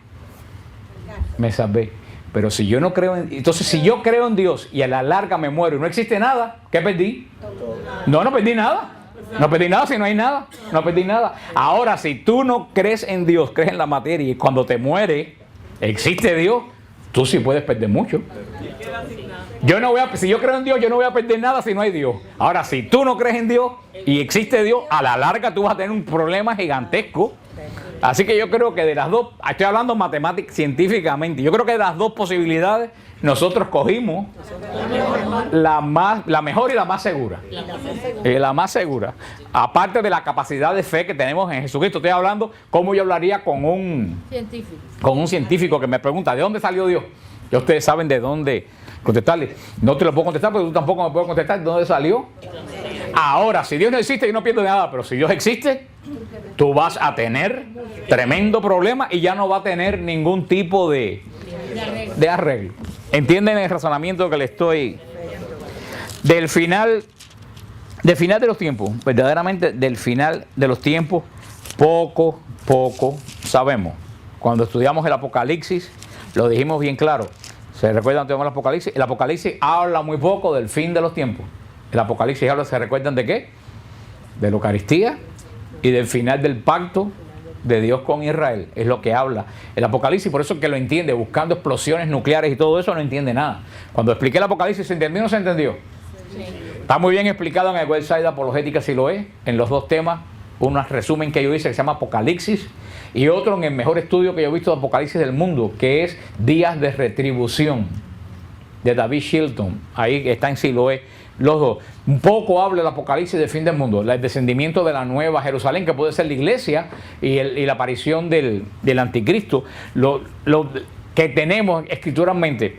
A: me salvé. Pero si yo no creo en... Entonces, si yo creo en Dios y a la larga me muero y no existe nada, ¿qué perdí? No perdí nada. No perdí nada si no hay nada. No perdí nada. Ahora, si tú no crees en Dios, crees en la materia y cuando te mueres existe Dios, tú sí puedes perder mucho. Si yo creo en Dios, yo no voy a perder nada si no hay Dios. Ahora, si tú no crees en Dios y existe Dios, a la larga tú vas a tener un problema gigantesco. Así que yo creo que de las dos, estoy hablando matemáticamente, científicamente, yo creo que de las dos posibilidades nosotros cogimos la mejor y la más segura. La más segura. Aparte de la capacidad de fe que tenemos en Jesucristo, estoy hablando cómo yo hablaría con un científico que me pregunta, ¿de dónde salió Dios? Ya ustedes saben de dónde contestarle. No te lo puedo contestar porque tú tampoco me puedes contestar de dónde salió. Ahora, si Dios no existe, yo no pierdo nada, pero si Dios existe, tú vas a tener tremendo problema y ya no va a tener ningún tipo de arreglo. ¿Entienden el razonamiento que le estoy? Del final de los tiempos, verdaderamente del final de los tiempos, poco sabemos. Cuando estudiamos el Apocalipsis, lo dijimos bien claro. ¿Se recuerdan que el Apocalipsis? El Apocalipsis habla muy poco del fin de los tiempos. El Apocalipsis habla, ¿se recuerdan de qué? De la Eucaristía y del final del pacto de Dios con Israel. Es lo que habla el Apocalipsis, por eso que lo entiende, buscando explosiones nucleares y todo eso, no entiende nada. Cuando expliqué el Apocalipsis, ¿se entendió o no se entendió? Sí. Está muy bien explicado en el website de Apologética Siloé, en los dos temas, un resumen que yo hice que se llama Apocalipsis, y otro en el mejor estudio que yo he visto de Apocalipsis del mundo, que es Días de Retribución, de David Shilton. Ahí está en Siloé, los dos. Un poco habla del Apocalipsis del fin del mundo, el descendimiento de la nueva Jerusalén, que puede ser la iglesia, y la aparición del anticristo. Lo que tenemos escrituralmente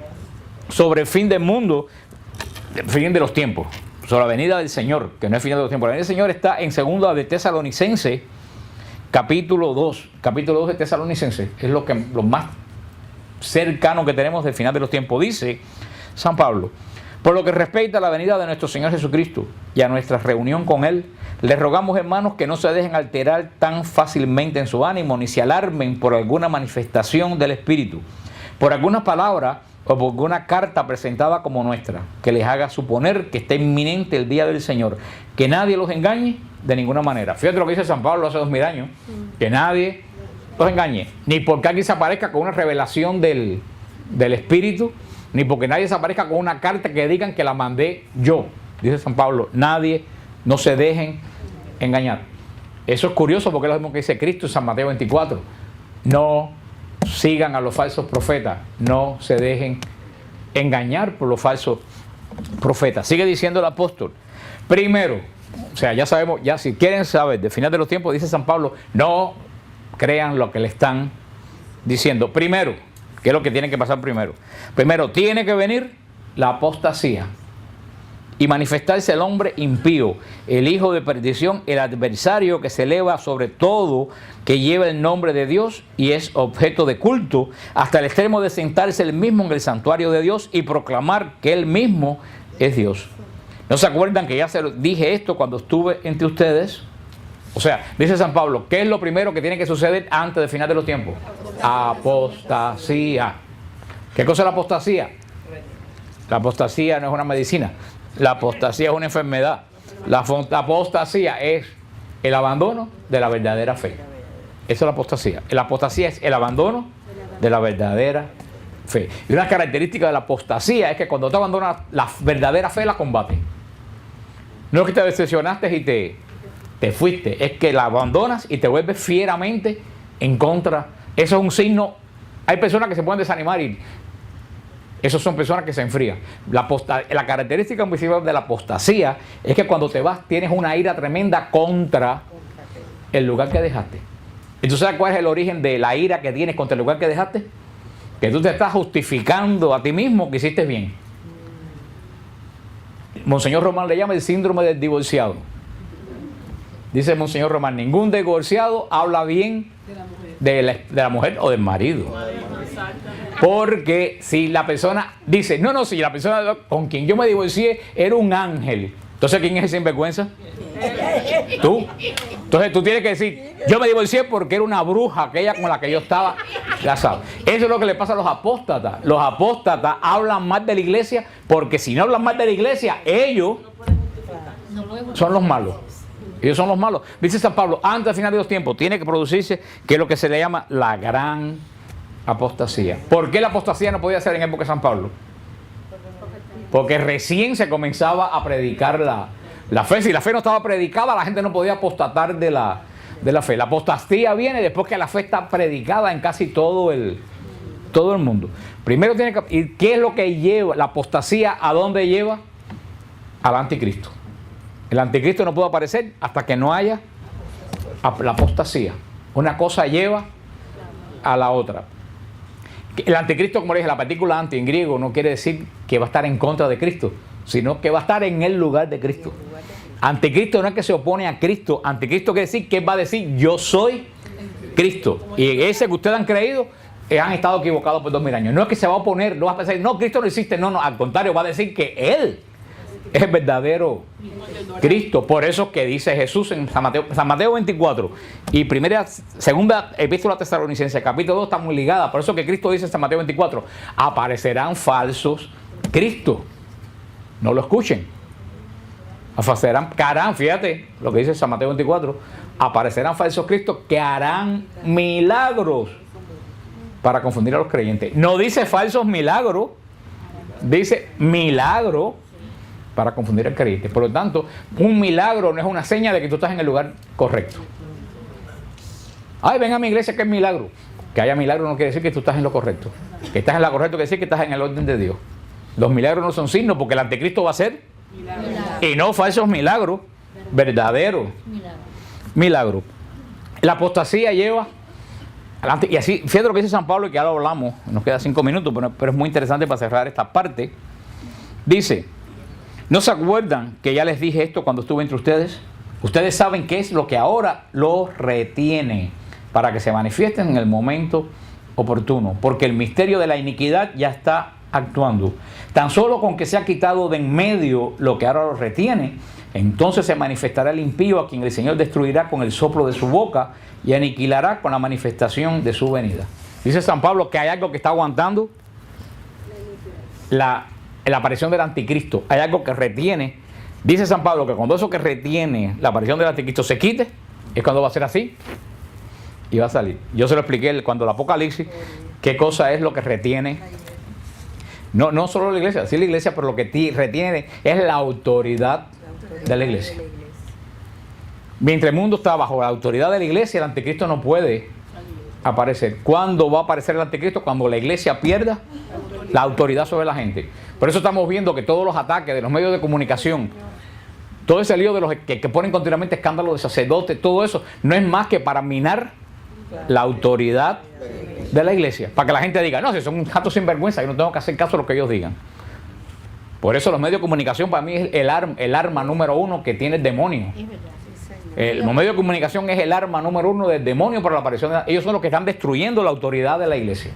A: sobre el fin del mundo, el fin de los tiempos, sobre la venida del Señor, que no es final de los tiempos. La venida del Señor está en 2 de Tesalonicenses, capítulo 2 de Tesalonicenses, es lo más cercano que tenemos del final de los tiempos. Dice San Pablo: por lo que respecta a la venida de nuestro Señor Jesucristo y a nuestra reunión con Él, les rogamos, hermanos, que no se dejen alterar tan fácilmente en su ánimo, ni se alarmen por alguna manifestación del Espíritu, por alguna palabra o por alguna carta presentada como nuestra, que les haga suponer que está inminente el día del Señor. Que nadie los engañe de ninguna manera. Fíjate lo que dice San Pablo hace 2000 años, que nadie los engañe, ni porque alguien se aparezca con una revelación del Espíritu, ni porque nadie se aparezca con una carta que digan que la mandé yo. Dice San Pablo, nadie, no se dejen engañar. Eso es curioso porque es lo mismo que dice Cristo en San Mateo 24. No sigan a los falsos profetas, no se dejen engañar por los falsos profetas. Sigue diciendo el apóstol. Primero, o sea, ya sabemos, ya si quieren saber del final de los tiempos, dice San Pablo, no crean lo que le están diciendo. Primero, ¿qué es lo que tiene que pasar primero? Primero, tiene que venir la apostasía y manifestarse el hombre impío, el hijo de perdición, el adversario que se eleva sobre todo, que lleva el nombre de Dios y es objeto de culto, hasta el extremo de sentarse él mismo en el santuario de Dios y proclamar que él mismo es Dios. ¿No se acuerdan que ya se lo dije esto cuando estuve entre ustedes? O sea, dice San Pablo, ¿qué es lo primero que tiene que suceder antes del final de los tiempos? Apostasía. ¿Qué cosa es la apostasía? La apostasía no es una medicina. La apostasía es una enfermedad. La apostasía es el abandono de la verdadera fe. Eso es la apostasía. La apostasía es el abandono de la verdadera fe. Y una característica de la apostasía es que cuando te abandonas la verdadera fe, la combate. No es que te decepcionaste te fuiste. Es que la abandonas y te vuelves fieramente en contra. Eso es un signo. Hay personas que se pueden desanimar y esos son personas que se enfrían. La característica principal de la apostasía es que cuando te vas tienes una ira tremenda contra el lugar que dejaste. ¿Y tú sabes cuál es el origen de la ira que tienes contra el lugar que dejaste? Que tú te estás justificando a ti mismo que hiciste bien. Monseñor Román le llama el síndrome del divorciado. Dice Monseñor Román, ningún divorciado habla bien de la mujer o del marido. Porque si la persona dice, no, si la persona con quien yo me divorcié era un ángel, entonces ¿quién es el sinvergüenza? Tú. Entonces tú tienes que decir, yo me divorcié porque era una bruja aquella con la que yo estaba casado. Eso es lo que le pasa a los apóstatas. Los apóstatas hablan mal de la iglesia porque si no hablan mal de la iglesia, ellos son los malos. Ellos son los malos. Dice San Pablo, antes del final de los tiempos tiene que producirse, que es lo que se le llama la gran apostasía. ¿Por qué la apostasía no podía ser en época de San Pablo? Porque recién se comenzaba a predicar la fe. Si la fe no estaba predicada, la gente no podía apostatar de la fe. La apostasía viene después que la fe está predicada en casi todo el mundo. Primero tiene que... ¿Y qué es lo que lleva la apostasía? ¿A dónde lleva? Al anticristo. El anticristo no puede aparecer hasta que no haya la apostasía. Una cosa lleva a la otra. El anticristo, como le dije, la partícula anti en griego no quiere decir que va a estar en contra de Cristo, sino que va a estar en el lugar de Cristo. Anticristo no es que se opone a Cristo. Anticristo quiere decir que va a decir yo soy Cristo. Y ese que ustedes han creído, han estado equivocados por 2000 años. No es que se va a oponer, no va a pensar, no, Cristo no existe. No, al contrario, va a decir que Él es el verdadero Cristo. Por eso que dice Jesús en San Mateo 24 y segunda epístola Tesalonicenses, capítulo 2, está muy ligada. Por eso que Cristo dice en San Mateo 24, aparecerán falsos Cristos. No lo escuchen. Fíjate lo que dice San Mateo 24, aparecerán falsos Cristos que harán milagros para confundir a los creyentes. No dice falsos milagros, dice milagro para confundir al creyente. Por lo tanto, un milagro no es una seña de que tú estás en el lugar correcto. Ay, ven a mi iglesia que es milagro. Que haya milagro no quiere decir que tú estás en lo correcto. Que estás en lo correcto quiere decir que estás en el orden de Dios. Los milagros no son signos porque el anticristo va a ser milagro. Y no falsos milagros, verdaderos milagros. La apostasía lleva adelante. Y así, fíjate lo que dice San Pablo y que ahora hablamos. Nos queda 5 minutos, pero es muy interesante para cerrar esta parte. Dice, ¿no se acuerdan que ya les dije esto cuando estuve entre ustedes? Ustedes saben qué es lo que ahora los retiene para que se manifiesten en el momento oportuno, porque el misterio de la iniquidad ya está actuando. Tan solo con que se ha quitado de en medio lo que ahora los retiene, entonces se manifestará el impío, a quien el Señor destruirá con el soplo de su boca y aniquilará con la manifestación de su venida. Dice San Pablo que hay algo que está aguantando la aparición del anticristo. Hay algo que retiene. Dice San Pablo que cuando eso que retiene la aparición del anticristo se quite, es cuando va a ser así y va a salir. Yo se lo expliqué cuando el Apocalipsis, qué cosa es lo que retiene. No solo la iglesia, sí la iglesia, pero lo que retiene es la autoridad de la iglesia. Mientras el mundo está bajo la autoridad de la iglesia, el anticristo no puede aparecer. ¿Cuándo va a aparecer el anticristo? Cuando la iglesia pierda la autoridad sobre la gente. Por eso estamos viendo que todos los ataques de los medios de comunicación, todo ese lío de los que ponen continuamente escándalos de sacerdotes, todo eso no es más que para minar la autoridad de la iglesia, para que la gente diga, no, si son un gato sinvergüenza, yo no tengo que hacer caso a lo que ellos digan. Por eso los medios de comunicación para mí es el arma número 1 que tiene el demonio. Los medios de comunicación es el arma número 1 del demonio para la aparición de ellos son los que están destruyendo la autoridad de la iglesia.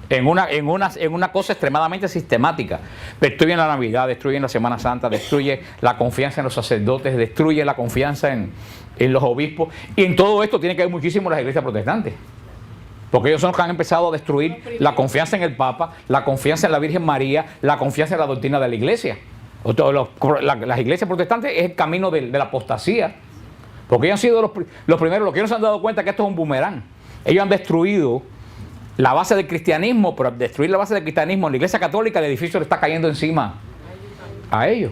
A: En una cosa extremadamente sistemática. Destruyen la Navidad, destruyen la Semana Santa, destruye la confianza en los sacerdotes, destruye la confianza en los obispos. Y en todo esto tiene que ver muchísimo las iglesias protestantes. Porque ellos son los que han empezado a destruir la confianza en el Papa, la confianza en la Virgen María, la confianza en la doctrina de la iglesia. Las iglesias protestantes es el camino de la apostasía. Porque ellos han sido los primeros, los que no se han dado cuenta que esto es un boomerang. Ellos han destruido la base del cristianismo, pero al destruir la base del cristianismo en la iglesia católica, el edificio le está cayendo encima a ellos.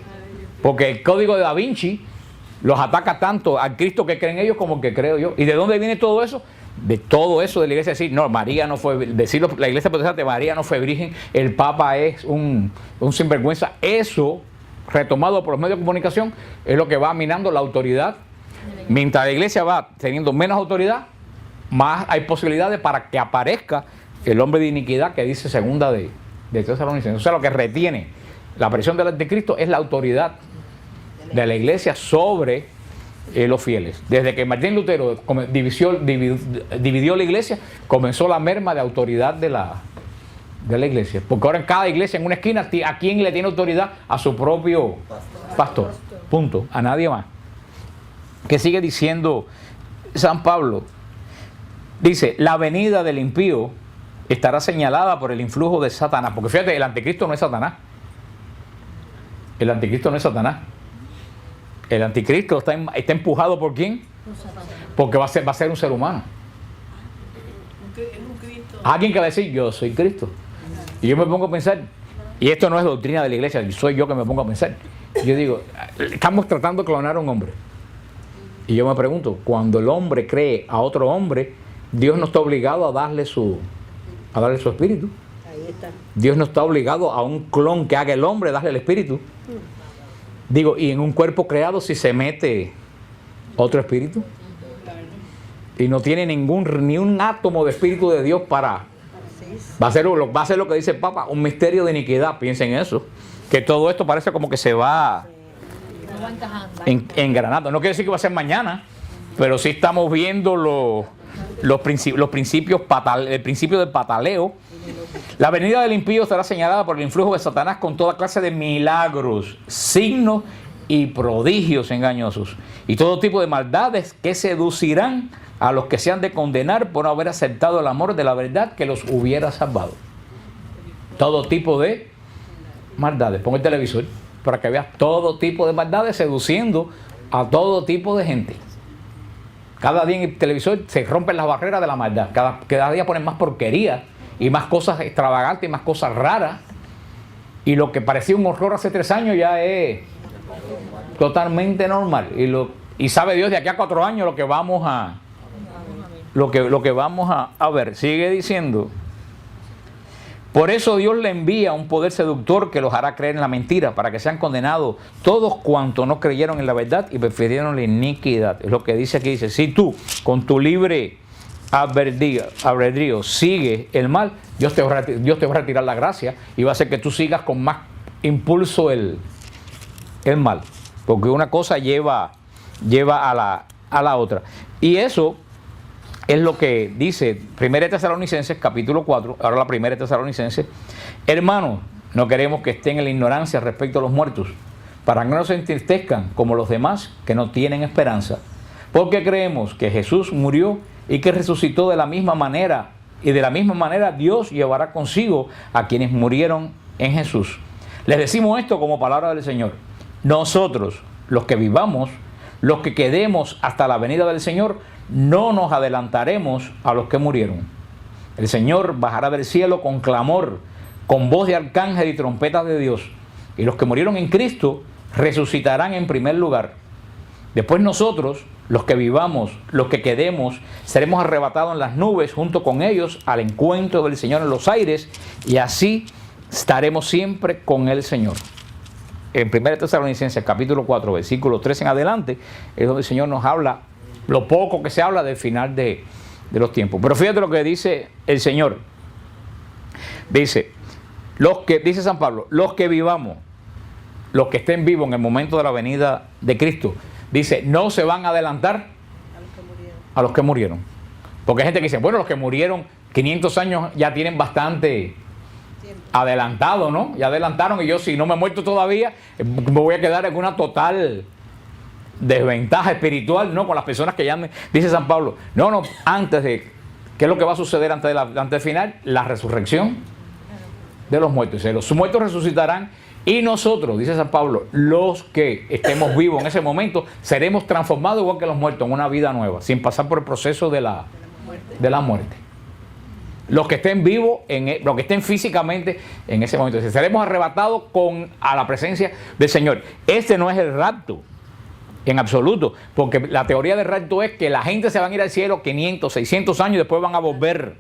A: Porque el código de Da Vinci los ataca tanto al Cristo que creen ellos como el que creo yo. ¿Y de dónde viene todo eso? De todo eso de la iglesia, decir, no, María no fue, decirlo, la iglesia protestante, María no fue virgen, el Papa es un sinvergüenza. Eso, retomado por los medios de comunicación, es lo que va minando la autoridad. Mientras la iglesia va teniendo menos autoridad, más hay posibilidades para que aparezca el hombre de iniquidad que dice segunda de Tesalonicenses. O sea, lo que retiene la aparición del anticristo es la autoridad de la iglesia sobre los fieles. Desde que Martín Lutero dividió la iglesia, comenzó la merma de autoridad de la iglesia. Porque ahora en cada iglesia, en una esquina, ¿a quién le tiene autoridad? A su propio pastor. Punto. A nadie más. ¿Qué sigue diciendo San Pablo? Dice, la venida del impío estará señalada por el influjo de Satanás. Porque fíjate, el anticristo no es Satanás. El anticristo no es Satanás. El anticristo está empujado ¿por quién? Porque va a ser un ser humano. Alguien que va a decir, yo soy Cristo. Y yo me pongo a pensar, y esto no es doctrina de la iglesia, soy yo que me pongo a pensar. Yo digo, estamos tratando de clonar a un hombre. Y yo me pregunto, cuando el hombre cree a otro hombre, Dios no está obligado a darle su espíritu. Dios no está obligado a un clon que haga el hombre, darle el espíritu. Digo, y en un cuerpo creado si se mete otro espíritu y no tiene ni un átomo de espíritu de Dios va a ser lo que dice el Papa, un misterio de iniquidad. Piensen en eso, que todo esto parece como que se va engranando. No quiere decir que va a ser mañana, pero sí estamos viendo los principios el principio del pataleo. La venida del impío estará señalada por el influjo de Satanás con toda clase de milagros, signos y prodigios engañosos y todo tipo de maldades que seducirán a los que se han de condenar por no haber aceptado el amor de la verdad que los hubiera salvado. Todo tipo de maldades. Pon el televisor para que veas todo tipo de maldades seduciendo a todo tipo de gente. Cada día en el televisor se rompen las barreras de la maldad. Cada día ponen más porquería y más cosas extravagantes y más cosas raras. Y lo que parecía un horror hace 3 años ya es totalmente normal. Y sabe Dios de aquí a 4 años lo que vamos a ver. Sigue diciendo. Por eso Dios le envía un poder seductor que los hará creer en la mentira, para que sean condenados todos cuantos no creyeron en la verdad y prefirieron la iniquidad. Es lo que dice aquí, dice, si tú con tu libre albedrío sigues el mal, Dios te va a retirar la gracia y va a hacer que tú sigas con más impulso el mal. Porque una cosa lleva a la otra. Y eso es lo que dice 1 Tesalonicenses capítulo 4, ahora la 1 Tesalonicenses. Hermanos, no queremos que estén en la ignorancia respecto a los muertos, para que no se entristezcan como los demás que no tienen esperanza. Porque creemos que Jesús murió y que resucitó de la misma manera, y de la misma manera Dios llevará consigo a quienes murieron en Jesús. Les decimos esto como palabra del Señor. Nosotros, los que vivamos, los que quedemos hasta la venida del Señor, no nos adelantaremos a los que murieron. El Señor bajará del cielo con clamor, con voz de arcángel y trompetas de Dios. Y los que murieron en Cristo resucitarán en primer lugar. Después nosotros, los que vivamos, los que quedemos, seremos arrebatados en las nubes junto con ellos al encuentro del Señor en los aires, y así estaremos siempre con el Señor. En 1 Tesalonicenses capítulo 4, versículo 3 en adelante, es donde el Señor nos habla lo poco que se habla del final de los tiempos. Pero fíjate lo que dice el Señor. Dice San Pablo, los que vivamos, los que estén vivos en el momento de la venida de Cristo, dice, no se van a adelantar a los que murieron. Porque hay gente que dice, bueno, los que murieron 500 años ya tienen bastante adelantado, ¿no? Ya adelantaron, y yo, si no me he muerto todavía, me voy a quedar en una total desventaja espiritual, ¿no? Con las personas que ya dice San Pablo, no, antes de, ¿qué es lo que va a suceder antes del final? La resurrección de los muertos. Los muertos resucitarán, y nosotros, dice San Pablo, los que estemos vivos en ese momento, seremos transformados igual que los muertos, en una vida nueva, sin pasar por el proceso de la muerte. Los que estén vivos, los que estén físicamente en ese momento, seremos arrebatados a la presencia del Señor. Este no es el rapto. En absoluto, porque la teoría del rapto es que la gente se van a ir al cielo 500, 600 años y después van a volver.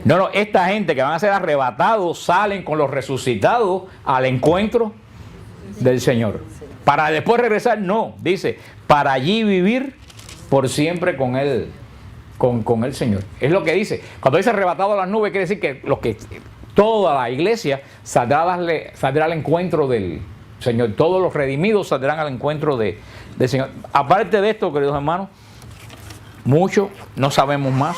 A: No, no, esta gente que van a ser arrebatados salen con los resucitados al encuentro del Señor. Para después regresar, no, dice, para allí vivir por siempre con Él, con el Señor. Es lo que dice. Cuando dice arrebatado a las nubes, quiere decir que toda la iglesia saldrá al encuentro del Señor. Todos los redimidos saldrán al encuentro del Señor. Aparte de esto, queridos hermanos, mucho no sabemos más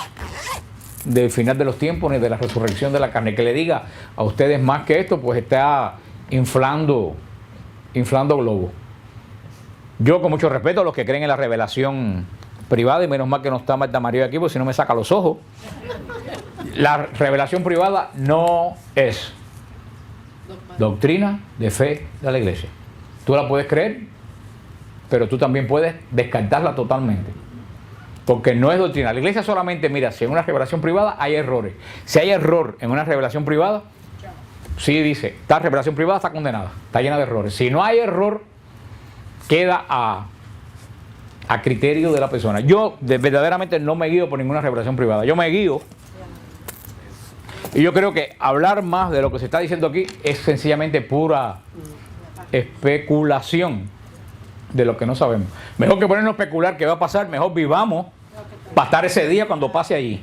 A: del final de los tiempos ni de la resurrección de la carne. Que le diga a ustedes más que esto, pues está inflando globos. Yo, con mucho respeto a los que creen en la revelación privada, y menos mal que no está Marta María aquí, porque si no me saca los ojos. La revelación privada no es doctrina de fe de la iglesia. Tú la puedes creer, pero tú también puedes descartarla totalmente, porque no es doctrina. La iglesia solamente mira si en una revelación privada hay errores. Si hay error en una revelación privada, sí dice, esta revelación privada está condenada, está llena de errores. Si no hay error, queda a criterio de la persona. Yo verdaderamente no me guío por ninguna revelación privada. Yo me guío, y yo creo que hablar más de lo que se está diciendo aquí es sencillamente pura especulación de lo que no sabemos. Mejor que ponernos a especular qué va a pasar, mejor vivamos para estar ese día cuando pase allí.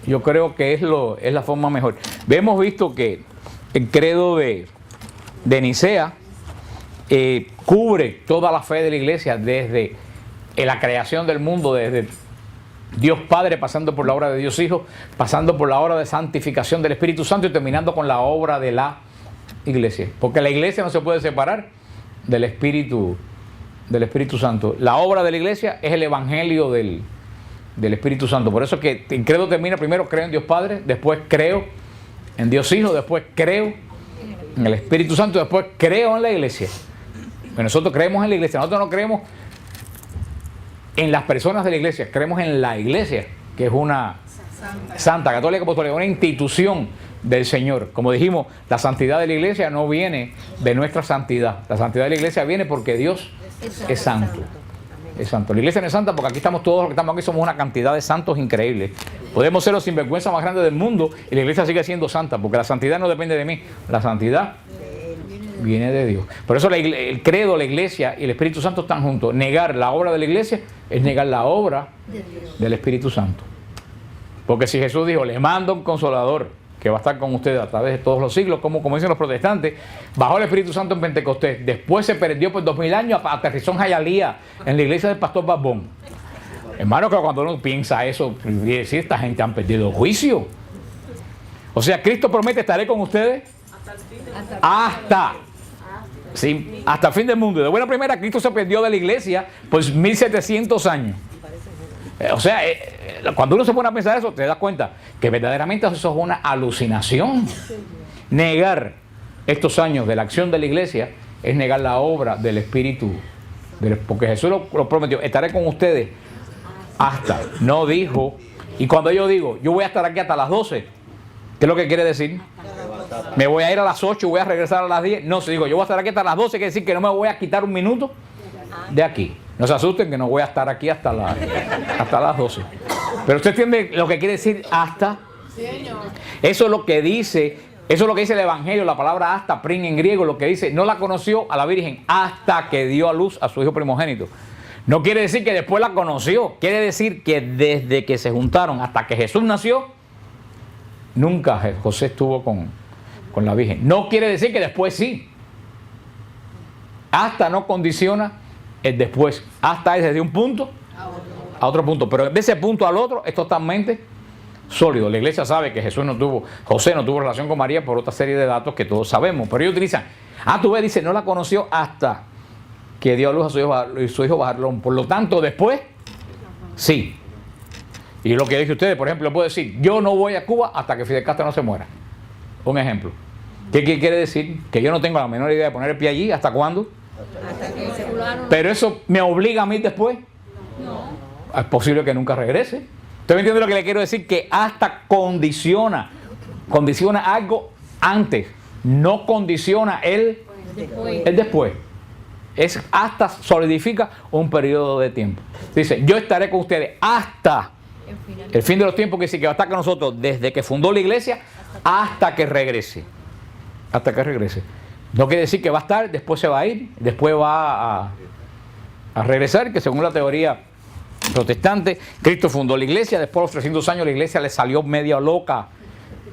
A: Yo creo que es la forma mejor. Hemos visto que el credo de Nicea cubre toda la fe de la iglesia, desde la creación del mundo, desde Dios Padre, pasando por la obra de Dios Hijo, pasando por la obra de santificación del Espíritu Santo y terminando con la obra de la iglesia. Porque la iglesia no se puede separar del Espíritu Santo. La obra de la iglesia es el evangelio del Espíritu Santo. Por eso es que el credo termina: primero creo en Dios Padre, después creo en Dios Hijo, después creo en el Espíritu Santo, después creo en la iglesia. Pero nosotros creemos en la iglesia, nosotros no creemos en las personas de la iglesia, creemos en la iglesia, que es una santa, católica, apostólica, una institución del Señor. Como dijimos, la santidad de la iglesia no viene de nuestra santidad. La santidad de la iglesia viene porque Dios es santo. Es santo. La iglesia no es santa porque aquí estamos todos los que estamos aquí, somos una cantidad de santos increíbles. Podemos ser los sinvergüenzas más grandes del mundo y la iglesia sigue siendo santa, porque la santidad no depende de mí. La santidad viene de Dios. Por eso el credo, la iglesia y el Espíritu Santo están juntos. Negar la obra de la iglesia es negar la obra del Espíritu Santo. Porque si Jesús dijo, les mando un consolador que va a estar con ustedes a través de todos los siglos, como dicen los protestantes, bajó el Espíritu Santo en Pentecostés, después se perdió por 2000 años, aterrizó en Hialeah, en la iglesia del pastor Barbón. Hermano, que cuando uno piensa eso, quiere decir, esta gente han perdido el juicio. O sea, Cristo promete, estaré con ustedes hasta el fin del mundo. De buena primera, Cristo se perdió de la iglesia por 1700 años. O sea, cuando uno se pone a pensar eso, te das cuenta que verdaderamente eso es una alucinación. Negar estos años de la acción de la iglesia es negar la obra del Espíritu. Porque Jesús lo prometió, estaré con ustedes hasta. No dijo, y cuando yo digo, yo voy a estar aquí hasta las 12, ¿qué es lo que quiere decir? Me voy a ir a las 8, voy a regresar a las 10. No, se digo, yo voy a estar aquí hasta las 12, quiere decir que no me voy a quitar un minuto de aquí. No se asusten que no voy a estar aquí hasta las 12. Pero usted entiende lo que quiere decir hasta. Eso es lo que dice el Evangelio, la palabra hasta, prin en griego, lo que dice, no la conoció a la Virgen hasta que dio a luz a su hijo primogénito. No quiere decir que después la conoció, quiere decir que desde que se juntaron hasta que Jesús nació, nunca José estuvo con la Virgen. No quiere decir que después sí. Hasta no condiciona el después. Hasta es desde un punto a otro punto. Pero de ese punto al otro es totalmente sólido. La iglesia sabe que José no tuvo relación con María por otra serie de datos que todos sabemos. Pero ellos utilizan, tú ves, dice, no la conoció hasta que dio a luz a su hijo Bajarlón. Por lo tanto, después, sí. Y lo que dice ustedes, por ejemplo, puedo decir, yo no voy a Cuba hasta que Fidel Castro no se muera. Un ejemplo. ¿Qué quiere decir? Que yo no tengo la menor idea de poner el pie allí. ¿Hasta cuándo? Hasta que pero eso me obliga a mí después. No. Es posible que nunca regrese. ¿Usted me entiende lo que le quiero decir? Que hasta condiciona algo antes. No condiciona el después. Es hasta, solidifica un periodo de tiempo. Dice, yo estaré con ustedes hasta el fin de los tiempos, que sí que va a estar con nosotros desde que fundó la iglesia hasta que regrese. Hasta que regrese. No quiere decir que va a estar, después se va a ir, después va a regresar, que según la teoría protestante, Cristo fundó la iglesia, después de los 300 años la iglesia le salió media loca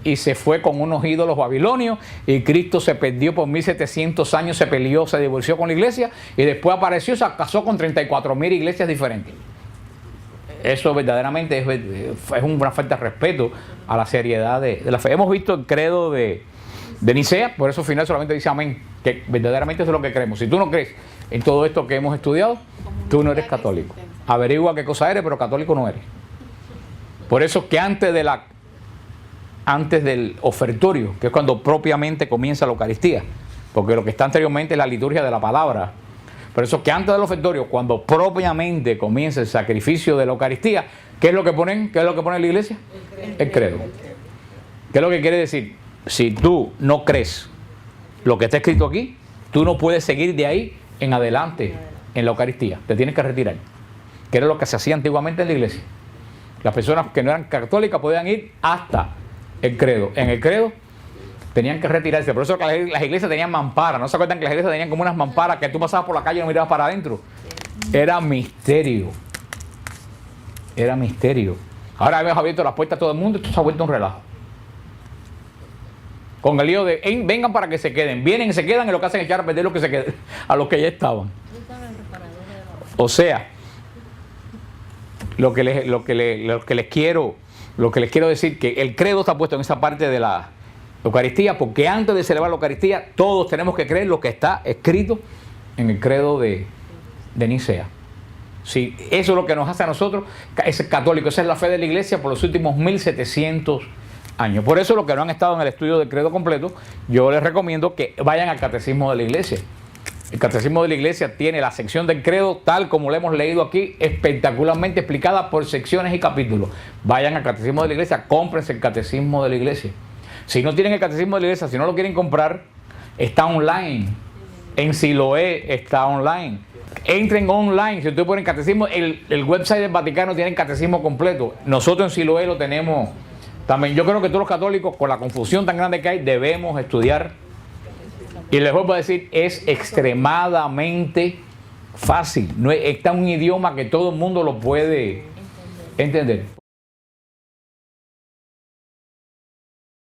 A: y se fue con unos ídolos babilonios, y Cristo se perdió por 1700 años, se peleó, se divorció con la iglesia, y después apareció, se casó con 34.000 iglesias diferentes. Eso verdaderamente es una falta de respeto a la seriedad de la fe. Hemos visto el credo de Nicea, por eso al final solamente dice amén, que verdaderamente eso es lo que creemos. Si tú no crees en todo esto que hemos estudiado, tú no eres católico. Averigua qué cosa eres, pero católico no eres. Por eso que antes del ofertorio, que es cuando propiamente comienza la Eucaristía, porque lo que está anteriormente es la liturgia de la palabra. Por eso que antes del ofertorio, cuando propiamente comienza el sacrificio de la Eucaristía, ¿qué es lo que ponen? ¿Qué es lo que pone la iglesia? El credo. ¿Qué es lo que quiere decir? Si tú no crees lo que está escrito aquí, tú no puedes seguir de ahí en adelante en la Eucaristía. Te tienes que retirar. Que era lo que se hacía antiguamente en la iglesia. Las personas que no eran católicas podían ir hasta el credo. En el credo tenían que retirarse. Por eso que las iglesias tenían mamparas. ¿No se acuerdan que las iglesias tenían como unas mamparas que tú pasabas por la calle y no mirabas para adentro? Era misterio. Era misterio. Ahora hemos abierto las puertas a todo el mundo y esto se ha vuelto un relajo. Con el lío de vengan para que se queden. Vienen y se quedan, y lo que hacen es echar a perder lo que se queden, a los que ya estaban. O sea, lo que les quiero decir, que el credo está puesto en esa parte de la Eucaristía, porque antes de celebrar la Eucaristía todos tenemos que creer lo que está escrito en el credo de Nicea. Sí, eso es lo que nos hace a nosotros es católico. Esa es la fe de la iglesia por los últimos 1700 años. Por eso los que no han estado en el estudio del credo completo, yo les recomiendo que vayan al catecismo de la iglesia. El catecismo de la iglesia tiene la sección del credo tal como lo hemos leído aquí, espectacularmente explicada por secciones y capítulos. Vayan al catecismo de la iglesia, cómprense el catecismo de la iglesia. Si no tienen el catecismo de la iglesia, si no lo quieren comprar, está online. En Siloé está online. Entren online. Si ustedes ponen catecismo, el website del Vaticano tiene el catecismo completo. Nosotros en Siloé lo tenemos también. Yo creo que todos los católicos, con la confusión tan grande que hay, debemos estudiar. Y les vuelvo a decir, es extremadamente fácil. No está un idioma que todo el mundo lo puede entender.